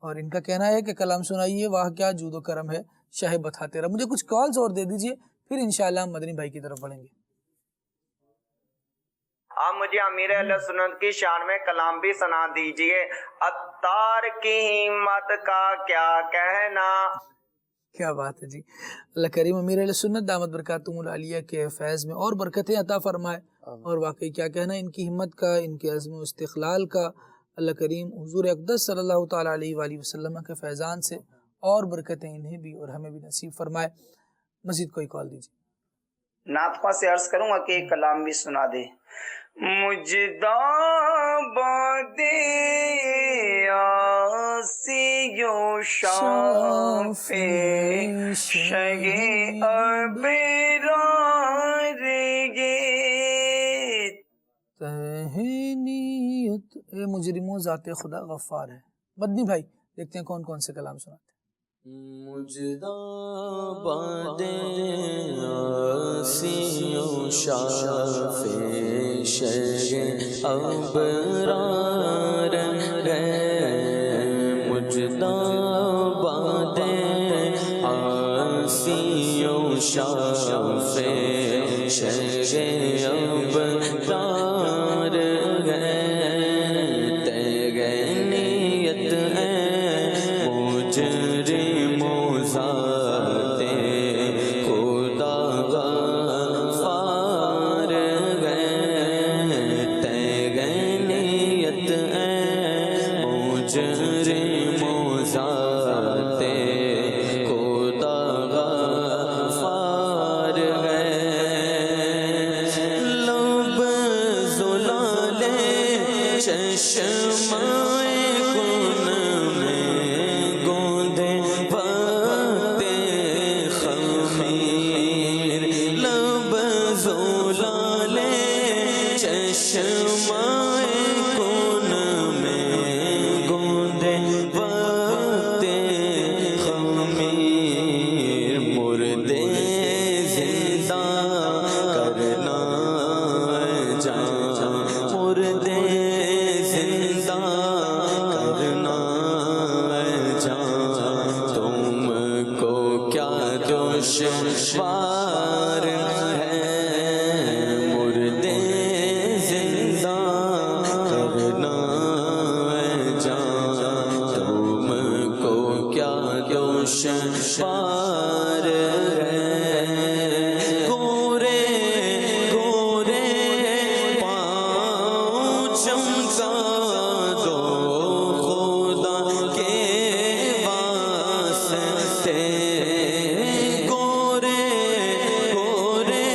اور ان کا کہنا ہے کہ کلام سنائیے واہ کیا جود و کرم ہے شاہ بطحا تیرا. مجھے کچھ کالز اور دے دیجئے, پھر انشاءاللہ ہم مدنی بھائی کی طرف بڑھیں گے. آپ مجھے امیر اہل سنت کی شان میں کلام بھی سنا دیجئے. عطار کی ہمت کا کیا کہنا. کیا بات ہے جی. اللہ کریم امیر اہل سنت دامت برکاتہم العالیہ کے فیض میں اور برکتیں عطا فرمائے. اور واقعی کیا کہنا, ان کی ہمت کا, ان کے عزم و استقلال کا. اللہ کریم حضور اقدس صلی اللہ تعالیٰ علیہ وآلہ وسلم کے فیضان سے اور برکتیں انہیں بھی اور ہمیں بھی نصیب فرمائے. مزید کوئی کال دیجیے. نعت خواں سے عرض کروں گا کہ ایک کلام بھی سنا دے. مجدہ باد آسی و شافع شہ ابرار تہنیت اے مجرموں ذات خدا غفار ہے. مدنی بھائی دیکھتے ہیں کون کون سے کلام سناتے ہیں. مجدہ باد آسی و شافع شہ ابرار ہے. مجدہ باد آسی و شافع شہ ابرار ہے. تیغنیت ہے مجرم ذات خدا غفار ہے. تیغنیت ہے مجرم ذات خدا غفار ہے. لب زلال چشمائے کن میں گوندے وقت خمیر. لب زلال چشمائے کن میں گوندے وقت خمیر. مردے زندہ کرنا جان, مردے زندہ کرنا جان. تم کو کیا دشوار ہے, مردے زندہ کرنا جان. تم کو کیا دشوار ہے. گورے گورے پاؤں چمکا دو خدا کے واسطے. گورے گورے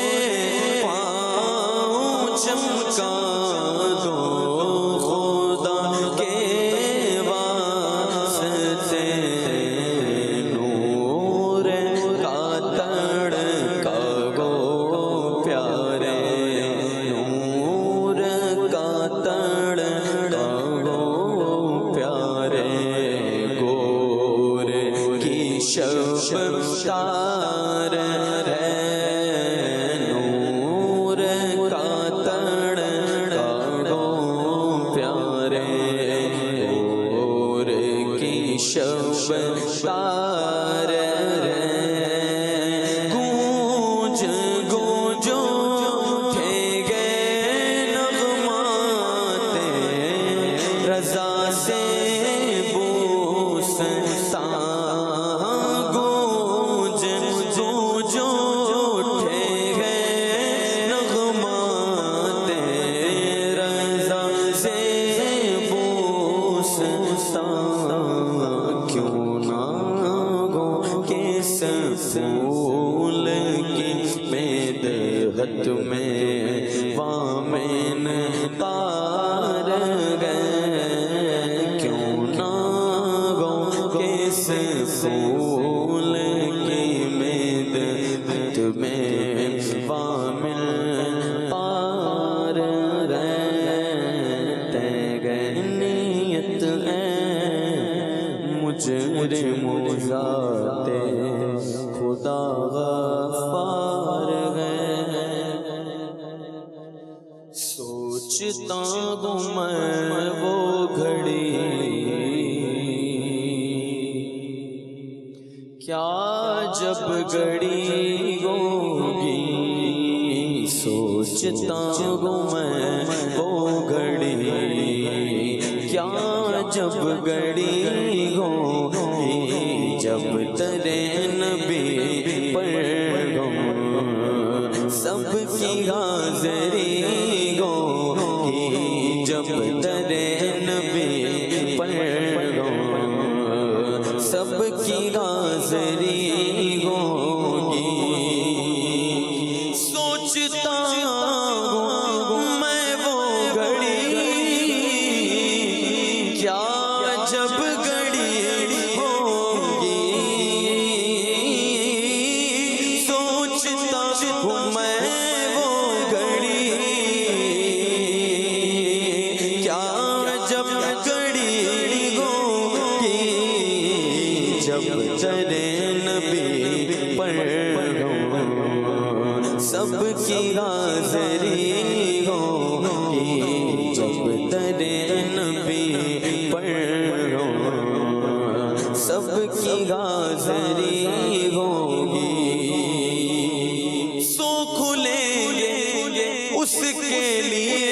پاؤں چمکا دو خدا کے پار گئے، کیوں نہ گو کس پھول کی مدحت میں وامل پار رہتے گئے، نیت مجرم ذات خدا غفار ہے۔ سوچتا ہوں میں وہ گھڑی، کیا جب گھڑی ہوگی، سوچتا ہوں میں وہ گھڑی، کیا جب گھڑی ہوگی، جب تیرے نبی پر غم سب کی حاضری ہوگی، جب تیرے نبی پر غم سب کی حاضری ہوگی۔ سوچتا ہوں میں وہ گھڑی، کیا جب گھڑی ہوگی، سوچتا ہوں میں وہ گھڑی، کیا جب گھڑی ہوگی، جب تیرے نبی پر غم سب کی حاضری ہوگی، جب تیرے نبی پر غم سب کی حاضری ہوگی۔ سو کھلیں گے اس کے لیے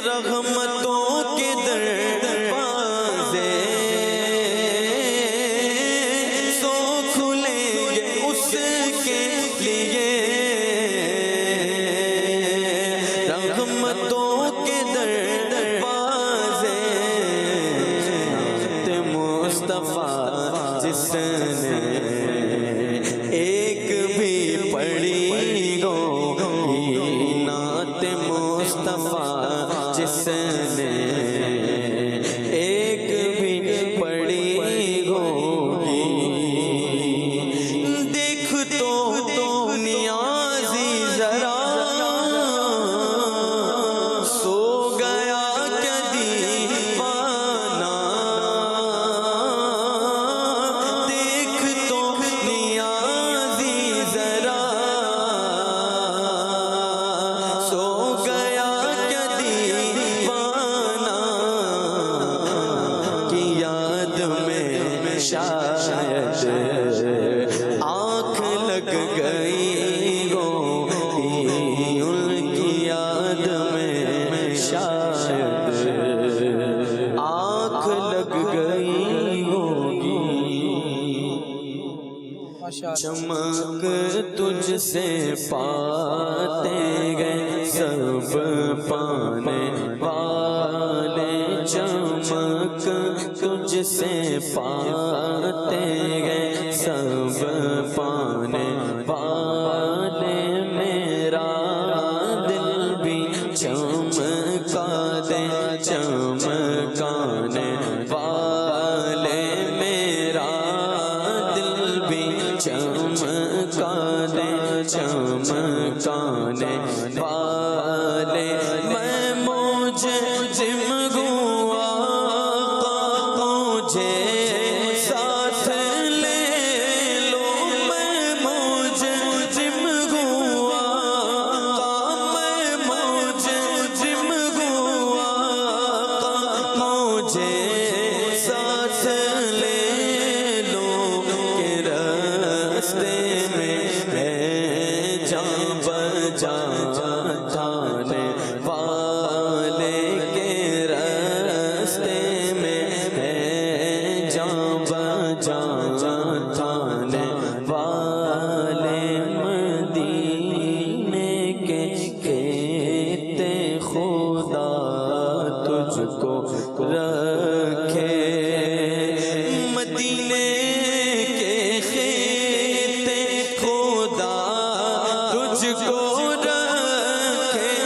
رحمتوں کے دروازے، سو کھلیں گے اس کے لیے رحمتوں کے دروازے، نعت مصطفیٰ جس نے ایک بھی پڑھی ہوگی، نعت مصطفیٰ جس نے ایک بھی پڑھی ہوگی، دیکھ تو نیازی ذرا سو گیا کیا دیوانہ، دیکھ تو نیازی ذرا سو گیا کیا دیوانہ، کی یاد میں شاید آنکھ لگ گئی ہوگی، ان کی یاد میں شاید آنکھ لگ گئی ہوگی۔ چمک تجھ سے پاتے گئے سب پانے والے، چمک تجھ سے پاتے گئے سب پانے والے، میرا دل بھی چمکا دے چمکانے والے، میرا دل بھی چمکا دے چمکانے والے، میں مجھے جم گوا مجھے ساتھ لے لو، میں مجھے جم گوا میں مجھے جم گوا مجھے ساتھ لے لو، کہ راستے میں ہے جان بجا تھانے والے، کے راستے میں ہے جان بجا تھانے والے، مدینے کے کہتے خدا تجھ کو رکھے، مدینے کے کہتے خدا تجھ کو رکھے،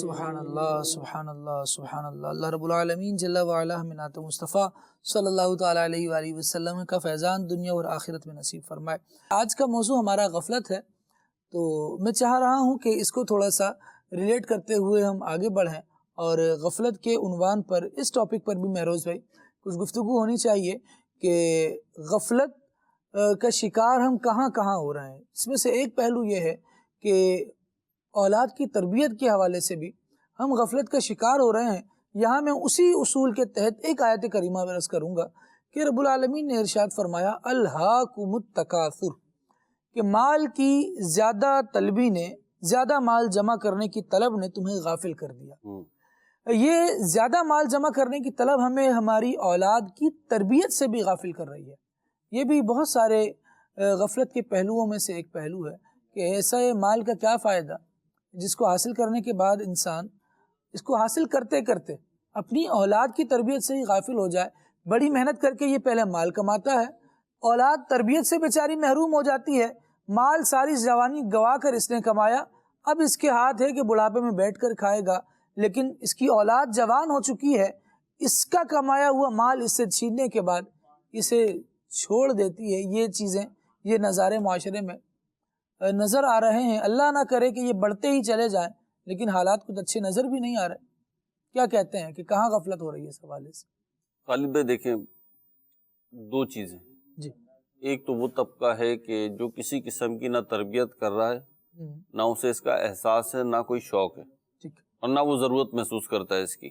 سبحان اللہ سبحان اللہ. اللہ رب العالمین جل وعلا ہمیں نعت مصطفیٰ صلی اللہ تعالیٰ علیہ وآلہ وسلم کا فیضان دنیا اور آخرت میں نصیب فرمائے. آج کا موضوع ہمارا غفلت ہے، تو میں چاہ رہا ہوں کہ اس کو تھوڑا سا ریلیٹ کرتے ہوئے ہم آگے بڑھیں، اور غفلت کے عنوان پر اس ٹاپک پر بھی مہروز بھائی کچھ گفتگو ہونی چاہیے کہ غفلت کا شکار ہم کہاں کہاں ہو رہے ہیں. اس میں سے ایک پہلو یہ ہے کہ اولاد کی تربیت کے حوالے سے بھی ہم غفلت کا شکار ہو رہے ہیں. یہاں میں اسی اصول کے تحت ایک آیت کریمہ عرض کروں گا کہ رب العالمین نے ارشاد فرمایا الہاکم التکاثر، کہ مال کی زیادہ طلبی نے، زیادہ مال جمع کرنے کی طلب نے تمہیں غافل کر دیا. یہ زیادہ مال جمع کرنے کی طلب ہمیں ہماری اولاد کی تربیت سے بھی غافل کر رہی ہے. یہ بھی بہت سارے غفلت کے پہلوؤں میں سے ایک پہلو ہے کہ ایسا مال کا کیا فائدہ جس کو حاصل کرنے کے بعد انسان اس کو حاصل کرتے کرتے اپنی اولاد کی تربیت سے ہی غافل ہو جائے. بڑی محنت کر کے یہ پہلے مال کماتا ہے، اولاد تربیت سے بیچاری محروم ہو جاتی ہے. مال ساری جوانی گوا کر اس نے کمایا، اب اس کے ہاتھ ہے کہ بڑھاپے میں بیٹھ کر کھائے گا، لیکن اس کی اولاد جوان ہو چکی ہے، اس کا کمایا ہوا مال اس سے چھیننے کے بعد اسے چھوڑ دیتی ہے. یہ چیزیں، یہ نظارے معاشرے میں نظر آ رہے ہیں. اللہ نہ کرے کہ یہ بڑھتے ہی چلے جائیں، لیکن حالات کچھ اچھے نظر بھی نہیں آ رہے. کیا کہتے ہیں کہ کہاں غفلت ہو رہی ہے اس حوالے سے؟ غالب بھائی دیکھیں، دو چیزیں جی. ایک تو وہ طبقہ ہے کہ جو کسی قسم کی نہ تربیت کر رہا ہے، نہ اسے اس کا احساس ہے، نہ کوئی شوق ہے، اور نہ وہ ضرورت محسوس کرتا ہے اس کی،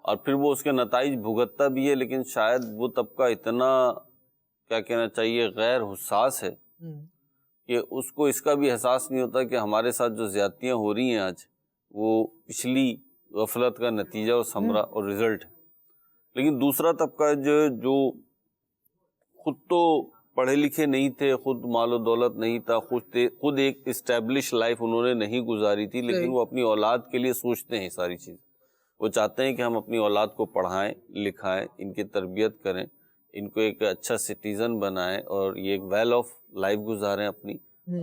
اور پھر وہ اس کے نتائج بھگتتا بھی ہے. لیکن شاید وہ طبقہ اتنا، کیا کہنا چاہیے، غیر حساس ہے کہ اس کو اس کا بھی احساس نہیں ہوتا کہ ہمارے ساتھ جو زیادتیاں ہو رہی ہیں آج، وہ پچھلی غفلت کا نتیجہ اور ثمرہ اور رزلٹ ہے. لیکن دوسرا طبقہ جو خود تو پڑھے لکھے نہیں تھے، خود مال و دولت نہیں تھا، خود ایک اسٹیبلش لائف انہوں نے نہیں گزاری تھی، لیکن وہ اپنی اولاد کے لیے سوچتے ہیں ساری چیز. وہ چاہتے ہیں کہ ہم اپنی اولاد کو پڑھائیں لکھائیں، ان کی تربیت کریں، ان کو ایک اچھا سٹیزن بنائیں، اور یہ ایک ویل آف لائف گزاریں اپنی،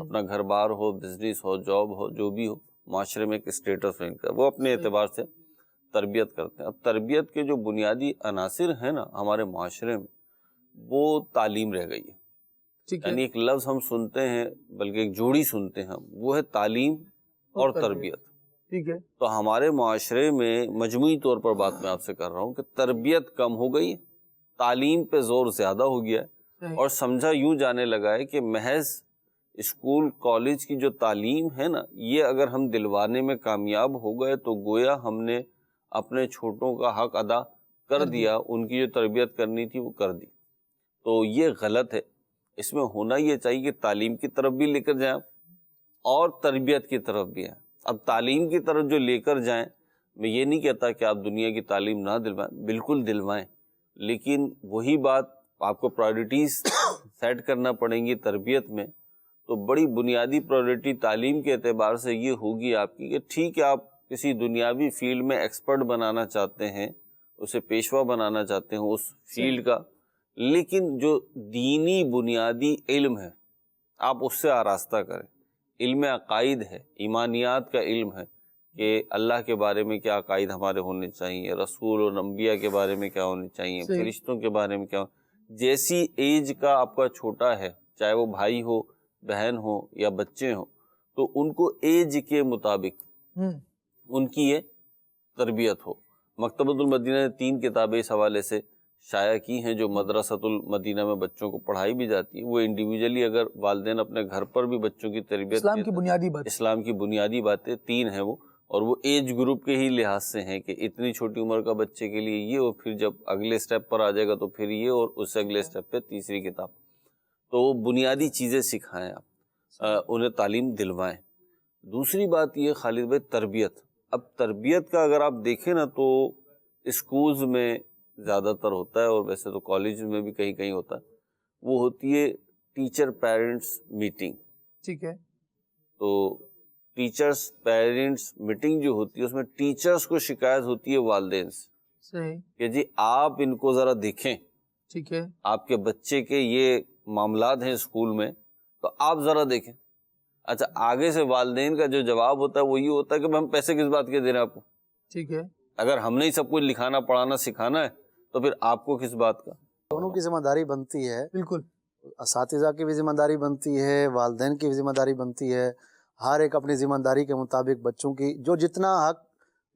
اپنا گھر بار ہو، بزنس ہو، جاب ہو، جو بھی ہو، معاشرے میں ایک اسٹیٹس ہو ان کا، وہ اپنے اعتبار سے تربیت کرتے ہیں. اب تربیت کے جو بنیادی عناصر ہیں نا ہمارے معاشرے میں، وہ تعلیم رہ گئی ہے. یعنی ایک لفظ ہم سنتے ہیں، بلکہ ایک جوڑی سنتے ہیں، وہ ہے تعلیم اور تربیت. ٹھیک ہے. تو ہمارے معاشرے میں مجموعی طور پر بات میں آپ سے کر رہا ہوں کہ تربیت کم ہو گئی، تعلیم پہ زور زیادہ ہو گیا ہے، اور سمجھا یوں جانے لگا ہے کہ محض اسکول کالج کی جو تعلیم ہے نا، یہ اگر ہم دلوانے میں کامیاب ہو گئے تو گویا ہم نے اپنے چھوٹوں کا حق ادا کر دیا، ان کی جو تربیت کرنی تھی وہ کر دی. تو یہ غلط ہے. اس میں ہونا یہ چاہیے کہ تعلیم کی طرف بھی لے کر جائیں اور تربیت کی طرف بھی ہیں. اب تعلیم کی طرف جو لے کر جائیں، میں یہ نہیں کہتا کہ آپ دنیا کی تعلیم نہ دلوائیں، بالکل دلوائیں، لیکن وہی بات آپ کو پرائرٹیز سیٹ کرنا پڑیں گی تربیت میں. تو بڑی بنیادی پرائرٹی تعلیم کے اعتبار سے یہ ہوگی آپ کی کہ ٹھیک ہے، آپ کسی دنیاوی فیلڈ میں ایکسپرٹ بنانا چاہتے ہیں، اسے پیشوا بنانا چاہتے ہیں اس فیلڈ کا، لیکن جو دینی بنیادی علم ہے آپ اس سے آراستہ کریں. علم عقائد ہے، ایمانیات کا علم ہے، کہ اللہ کے بارے میں کیا عقائد ہمارے ہونے چاہیے، رسول اور انبیاء کے بارے میں کیا ہونے چاہیے، فرشتوں کے بارے میں کیا جیسی ایج کا آپ کا چھوٹا ہے، چاہے وہ بھائی ہو، بہن ہو یا بچے ہوں، تو ان کو ایج کے مطابق ان کی یہ تربیت ہو۔ مکتبۃ المدینہ نے 3 کتابیں اس حوالے سے شائع کی ہیں جو مدرسۃ المدینہ میں بچوں کو پڑھائی بھی جاتی ہیں۔ وہ انڈیویجلی اگر والدین اپنے گھر پر بھی بچوں کی تربیت، اسلام کی بنیادی باتیں 3 ہیں وہ، اور وہ ایج گروپ کے ہی لحاظ سے ہیں کہ اتنی چھوٹی عمر کا بچے کے لیے یہ، اور پھر جب اگلے سٹیپ پر آ جائے گا تو پھر یہ، اور اس سے اگلے سٹیپ پہ تیسری کتاب۔ تو بنیادی چیزیں سکھائیں آپ، انہیں تعلیم دلوائیں۔ دوسری بات یہ خالد بھائی، تربیت۔ اب تربیت کا اگر آپ دیکھیں نا تو اسکولز میں زیادہ تر ہوتا ہے، اور ویسے تو کالج میں بھی کہیں کہیں ہوتا ہے، وہ ہوتی ہے ٹیچر پیرنٹس میٹنگ۔ ٹھیک ہے، تو ٹیچرز پیرنٹس میٹنگ جو ہوتی ہے اس میں ٹیچرز کو شکایت ہوتی ہے والدین سے، صحیح، کہ جی آپ ان کو ذرا دیکھیں، ٹھیک ہے، آپ کے بچے کے یہ معاملات ہیں اسکول میں، تو آپ ذرا دیکھیں۔ اچھا، آگے سے والدین کا جو جواب ہوتا ہے وہ یہ ہوتا ہے کہ ہم پیسے کس بات کے دے رہے ہیں آپ کو، ٹھیک ہے، اگر ہم نے سب کچھ لکھانا پڑھانا سکھانا ہے تو پھر آپ کو کس بات کا۔ دونوں کی ذمہ داری بنتی ہے، بالکل، اساتذہ کی بھی ذمہ داری بنتی ہے، والدین کی بھی ذمہ داری بنتی ہے، ہر ایک اپنی ذمہ داری کے مطابق بچوں کی جو جتنا حق،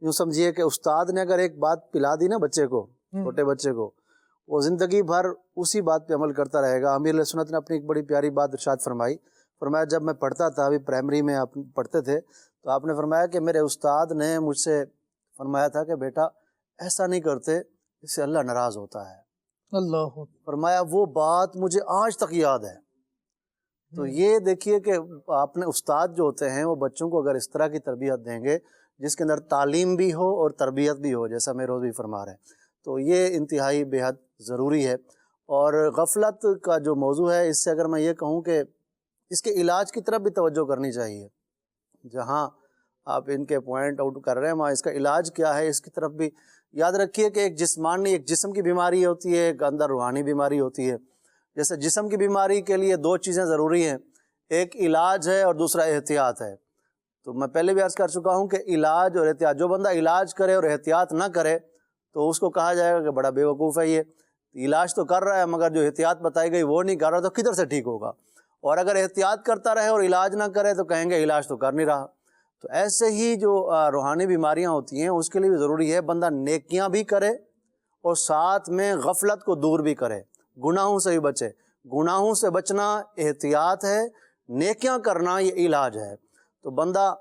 یوں سمجھیے کہ استاد نے اگر ایک بات پلا دی نا بچے کو، چھوٹے بچے کو، وہ زندگی بھر اسی بات پہ عمل کرتا رہے گا۔ امیر علیہ سنت نے اپنی ایک بڑی پیاری بات ارشاد فرمایا جب میں پڑھتا تھا، ابھی پرائمری میں آپ پڑھتے تھے، تو آپ نے فرمایا کہ میرے استاد نے مجھ سے فرمایا تھا کہ بیٹا ایسا نہیں کرتے، اس سے اللہ ناراض ہوتا ہے۔ اللہ فرمایا وہ بات مجھے آج تک یاد ہے۔ تو یہ دیکھیے کہ آپ نے استاد جو ہوتے ہیں وہ بچوں کو اگر اس طرح کی تربیت دیں گے جس کے اندر تعلیم بھی ہو اور تربیت بھی ہو، جیسا میرے روز بھی فرما رہے ہیں، تو یہ انتہائی بے حد ضروری ہے۔ اور غفلت کا جو موضوع ہے، اس سے اگر میں یہ کہوں کہ اس کے علاج کی طرف بھی توجہ کرنی چاہیے۔ جہاں آپ ان کے پوائنٹ آؤٹ کر رہے ہیں وہاں اس کا علاج کیا ہے، اس کی طرف بھی یاد رکھیے کہ ایک جسمانی، ایک جسم کی بیماری ہوتی ہے، ایک اندر روحانی بیماری ہوتی ہے۔ جیسے جسم کی بیماری کے لیے 2 چیزیں ضروری ہیں، ایک علاج ہے اور دوسرا احتیاط ہے۔ تو میں پہلے بھی عرض کر چکا ہوں کہ علاج اور احتیاط، جو بندہ علاج کرے اور احتیاط نہ کرے تو اس کو کہا جائے گا کہ بڑا بے وقوف ہے، یہ علاج تو کر رہا ہے مگر جو احتیاط بتائی گئی وہ نہیں کر رہا، تو کدھر سے ٹھیک ہوگا؟ اور اگر احتیاط کرتا رہے اور علاج نہ کرے تو کہیں گے علاج تو کر نہیں رہا۔ تو ایسے ہی جو روحانی بیماریاں ہوتی ہیں اس کے لیے بھی ضروری ہے بندہ نیکیاں بھی کرے اور ساتھ میں غفلت کو دور بھی کرے، گناہوں سے بھی بچے۔ گناہوں سے بچنا احتیاط ہے، نیکیاں کرنا یہ علاج ہے۔ تو بندہ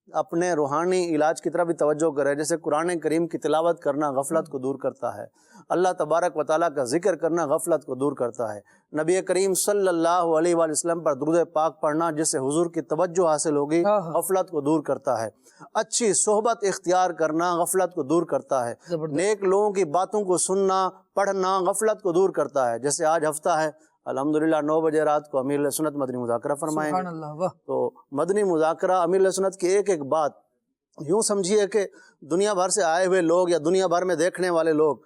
اپنے روحانی علاج کی طرف بھی توجہ کرے، جیسے قرآن کریم کی تلاوت کرنا غفلت کو دور کرتا ہے، اللہ تبارک و تعالیٰ کا ذکر کرنا غفلت کو دور کرتا ہے، نبی کریم صلی اللہ علیہ وآلہ وسلم پر درود پاک پڑھنا جس سے حضور کی توجہ حاصل ہوگی غفلت کو دور کرتا ہے، اچھی صحبت اختیار کرنا غفلت کو دور کرتا ہے، نیک لوگوں کی باتوں کو سننا پڑھنا غفلت کو دور کرتا ہے۔ جیسے آج ہفتہ ہے، الحمدللہ 9 بجے رات کو امیر علیہ سنت مدنی مذاکرہ فرمائیں گے۔ تو مدنی مذاکرہ امیر علیہ سنت کی ایک ایک بات، یوں سمجھیے کہ دنیا بھر سے آئے ہوئے لوگ یا دنیا بھر میں دیکھنے والے لوگ،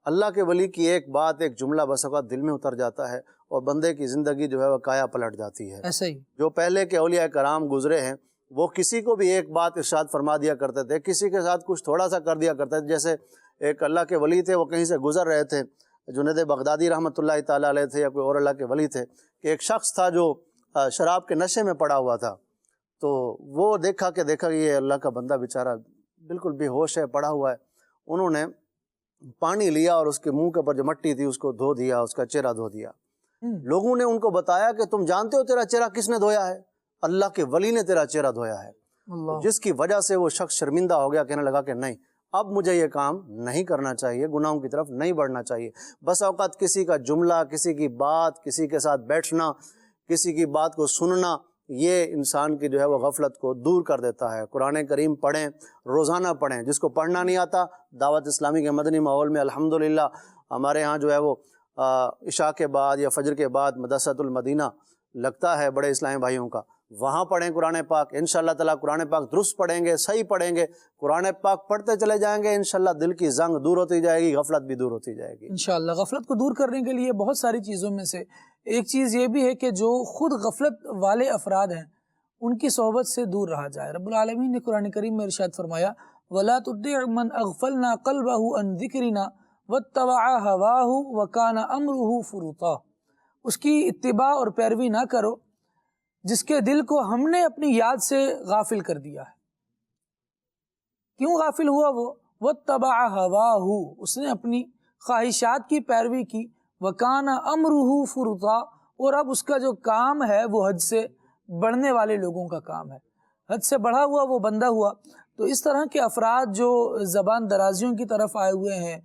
اللہ کے ولی کی ایک بات، ایک جملہ بس اوقات دل میں اتر جاتا ہے اور بندے کی زندگی جو ہے وہ کایا پلٹ جاتی ہے۔ ایسا ہی جو پہلے کے اولیاء کرام گزرے ہیں وہ کسی کو بھی ایک بات ارشاد فرما دیا کرتے تھے، کسی کے ساتھ کچھ تھوڑا سا کر دیا کرتے تھے۔ جیسے ایک اللہ کے ولی تھے، وہ کہیں سے گزر رہے تھے، جنید بغدادی رحمۃ اللہ تعالیٰ علیہ تھے یا کوئی اور اللہ کے ولی تھے، کہ ایک شخص تھا جو شراب کے نشے میں پڑا ہوا تھا۔ تو وہ دیکھا کہ یہ اللہ کا بندہ بیچارہ بالکل بے ہوش ہے، پڑا ہوا ہے۔ انہوں نے پانی لیا اور اس کے منہ کے اوپر جو مٹی تھی اس کو دھو دیا، اس کا چہرہ دھو دیا۔ لوگوں نے ان کو بتایا کہ تم جانتے ہو تیرا چہرہ کس نے دھویا ہے؟ اللہ کے ولی نے تیرا چہرہ دھویا ہے۔ جس کی وجہ سے وہ شخص شرمندہ ہو گیا، کہنے لگا کہ نہیں، اب مجھے یہ کام نہیں کرنا چاہیے، گناہوں کی طرف نہیں بڑھنا چاہیے۔ بس اوقات کسی کا جملہ، کسی کی بات، کسی کے ساتھ بیٹھنا، کسی کی بات کو سننا، یہ انسان کی جو ہے وہ غفلت کو دور کر دیتا ہے۔ قرآن کریم پڑھیں، روزانہ پڑھیں۔ جس کو پڑھنا نہیں آتا، دعوت اسلامی کے مدنی ماحول میں الحمدللہ ہمارے ہاں جو ہے وہ عشاء کے بعد یا فجر کے بعد مدرسۃ المدینہ لگتا ہے بڑے اسلامی بھائیوں کا، وہاں پڑھیں قرآن پاک۔ انشاءاللہ تعالیٰ قرآن پاک درست پڑھیں گے، صحیح پڑھیں گے، قرآن پاک پڑھتے چلے جائیں گے، انشاءاللہ دل کی زنگ دور ہوتی جائے گی، غفلت بھی دور ہوتی جائے گی انشاءاللہ۔ غفلت کو دور کرنے کے لیے بہت ساری چیزوں میں سے ایک چیز یہ بھی ہے کہ جو خود غفلت والے افراد ہیں ان کی صحبت سے دور رہا جائے۔ رب العالمین نے قرآن کریم میں ارشاد فرمایا وَلَا تُطِعْ مَنْ أَغْفَلْنَا قَلْبَهُ عَنْ ذِكْرِنَا وَاتَّبَعَ هَوَاهُ وَكَانَ أَمْرُهُ فُرُطًا، اس کی اتباع اور پیروی نہ کرو جس کے دل کو ہم نے اپنی یاد سے غافل کر دیا ہے۔ کیوں غافل ہوا وہ؟ وَاتَّبَعَ هَوَاهُ، اس نے اپنی خواہشات کی پیروی کی، وَكَانَ أَمْرُهُ فُرُطًا، اور اب اس کا جو کام ہے وہ حد سے بڑھنے والے لوگوں کا کام ہے، حد سے بڑھا ہوا وہ بندہ ہوا۔ تو اس طرح کے افراد جو زبان درازیوں کی طرف آئے ہوئے ہیں،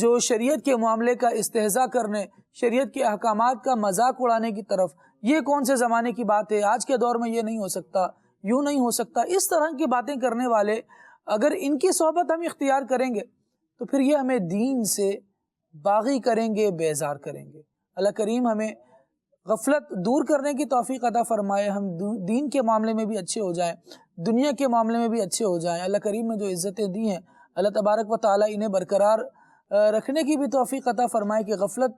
جو شریعت کے معاملے کا استہزاء کرنے، شریعت کے احکامات کا مذاق اڑانے کی طرف، یہ کون سے زمانے کی بات ہے، آج کے دور میں یہ نہیں ہو سکتا، یوں نہیں ہو سکتا، اس طرح کی باتیں کرنے والے اگر ان کی صحبت ہم اختیار کریں گے تو پھر یہ ہمیں دین سے باغی کریں گے، بیزار کریں گے۔ اللہ کریم ہمیں غفلت دور کرنے کی توفیق عطا فرمائے، ہم دین کے معاملے میں بھی اچھے ہو جائیں، دنیا کے معاملے میں بھی اچھے ہو جائیں۔ اللہ کریم نے جو عزتیں دی ہیں اللہ تبارک و تعالیٰ انہیں برقرار رکھنے کی بھی توفیق عطا فرمائے کہ غفلت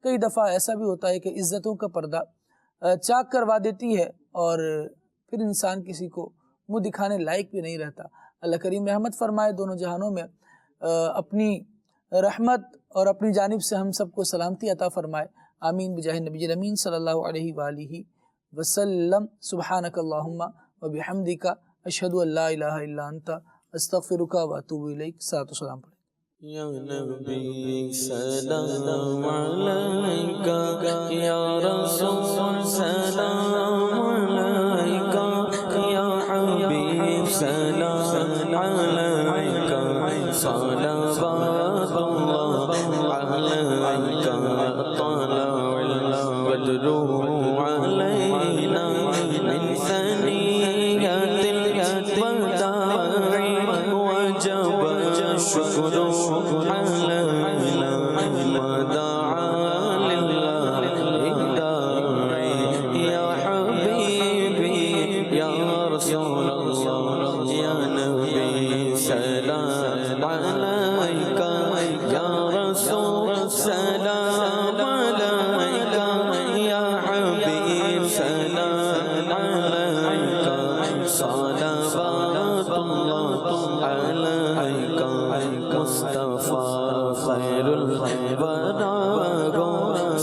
کئی دفعہ ایسا بھی ہوتا ہے کہ عزتوں کا پردہ چاک کروا دیتی ہے اور پھر انسان کسی کو منہ دکھانے لائق بھی نہیں رہتا۔ اللہ کریم رحمت فرمائے، دونوں جہانوں میں اپنی رحمت اور اپنی جانب سے ہم سب کو سلامتی عطا فرمائے، آمین بجاہ نبی الامین صلی اللہ علیہ وآلہ وسلم۔ سبحانک اللہم وبحمدک اشہد ان لا الہ الا انت استغفرک واتوب الیک۔ صلاۃ و سلام پڑھیں۔ یا نبی سلام علیکہ، یا رسول سلام علیکہ، یا حبیب سلام علیکہ، صلوات اللہ علیکہ، طلع البدر علینا من ثنیۃ الوداع وجب الشکر علینا ودعا للہ داعی، یا حبیبی یا رسول اللہ، یا نبی سلام علیکہ، یا رسول سلام علیکہ، یا حبیب سلام علیکہ، صلوات اللہ علیکہ، مصطفیٰ خیر الورا گو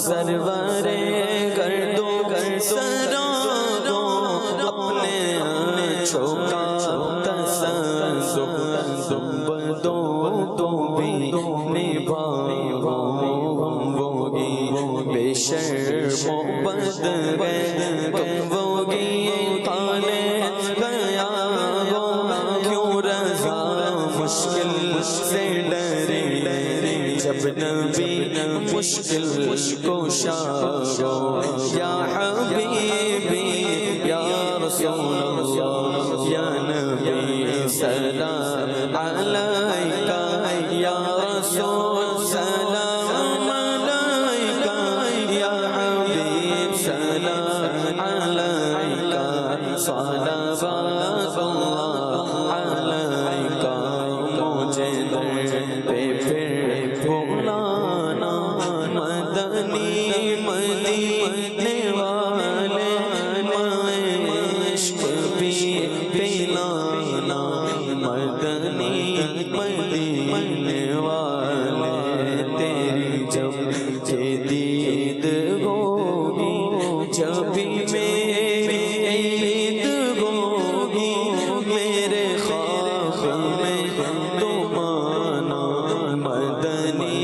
سرور گرد و سرا گو، اپنے آنچوں کا تصدق تم دو تو بھی نبھاؤ ہم وہی بے شرم و بد گئے تم وہی کالے گیا گو، کیوں رضا مشکل سے ڈرے جب نبی مشکل کشا گو، یا حبیبی یا رسول اللہ، یا نبی سلام علیکہ، یا رسول سلام علیکہ، یا حبیب سلام علیکہ، صلوات اللہ علیکہ، مجھے در پہ پھر بلانا مدنی مدینے والے، عشق بھی پلانا مدنی مدینے والے، تیری جب دید ہوگی جب بھی میری عید ہوگی، میرے خواب میں تو مانا مدنی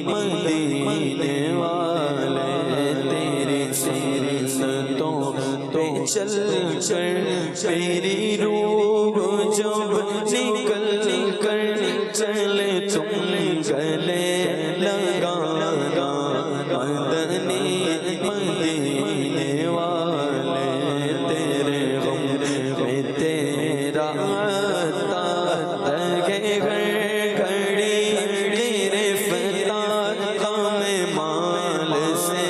مدینے والے، تیری سنتوں پہ چل کر میری روح جب نکل کر چلے تم گلے لگانا مدنی مدینے والے، تیرے غم میں تیرا عطا لگے گھر گھڑی گرفتار، غم مال سے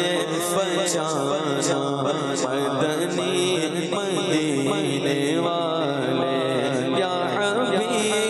بچانا مدنی مدینے والے، یا حبیب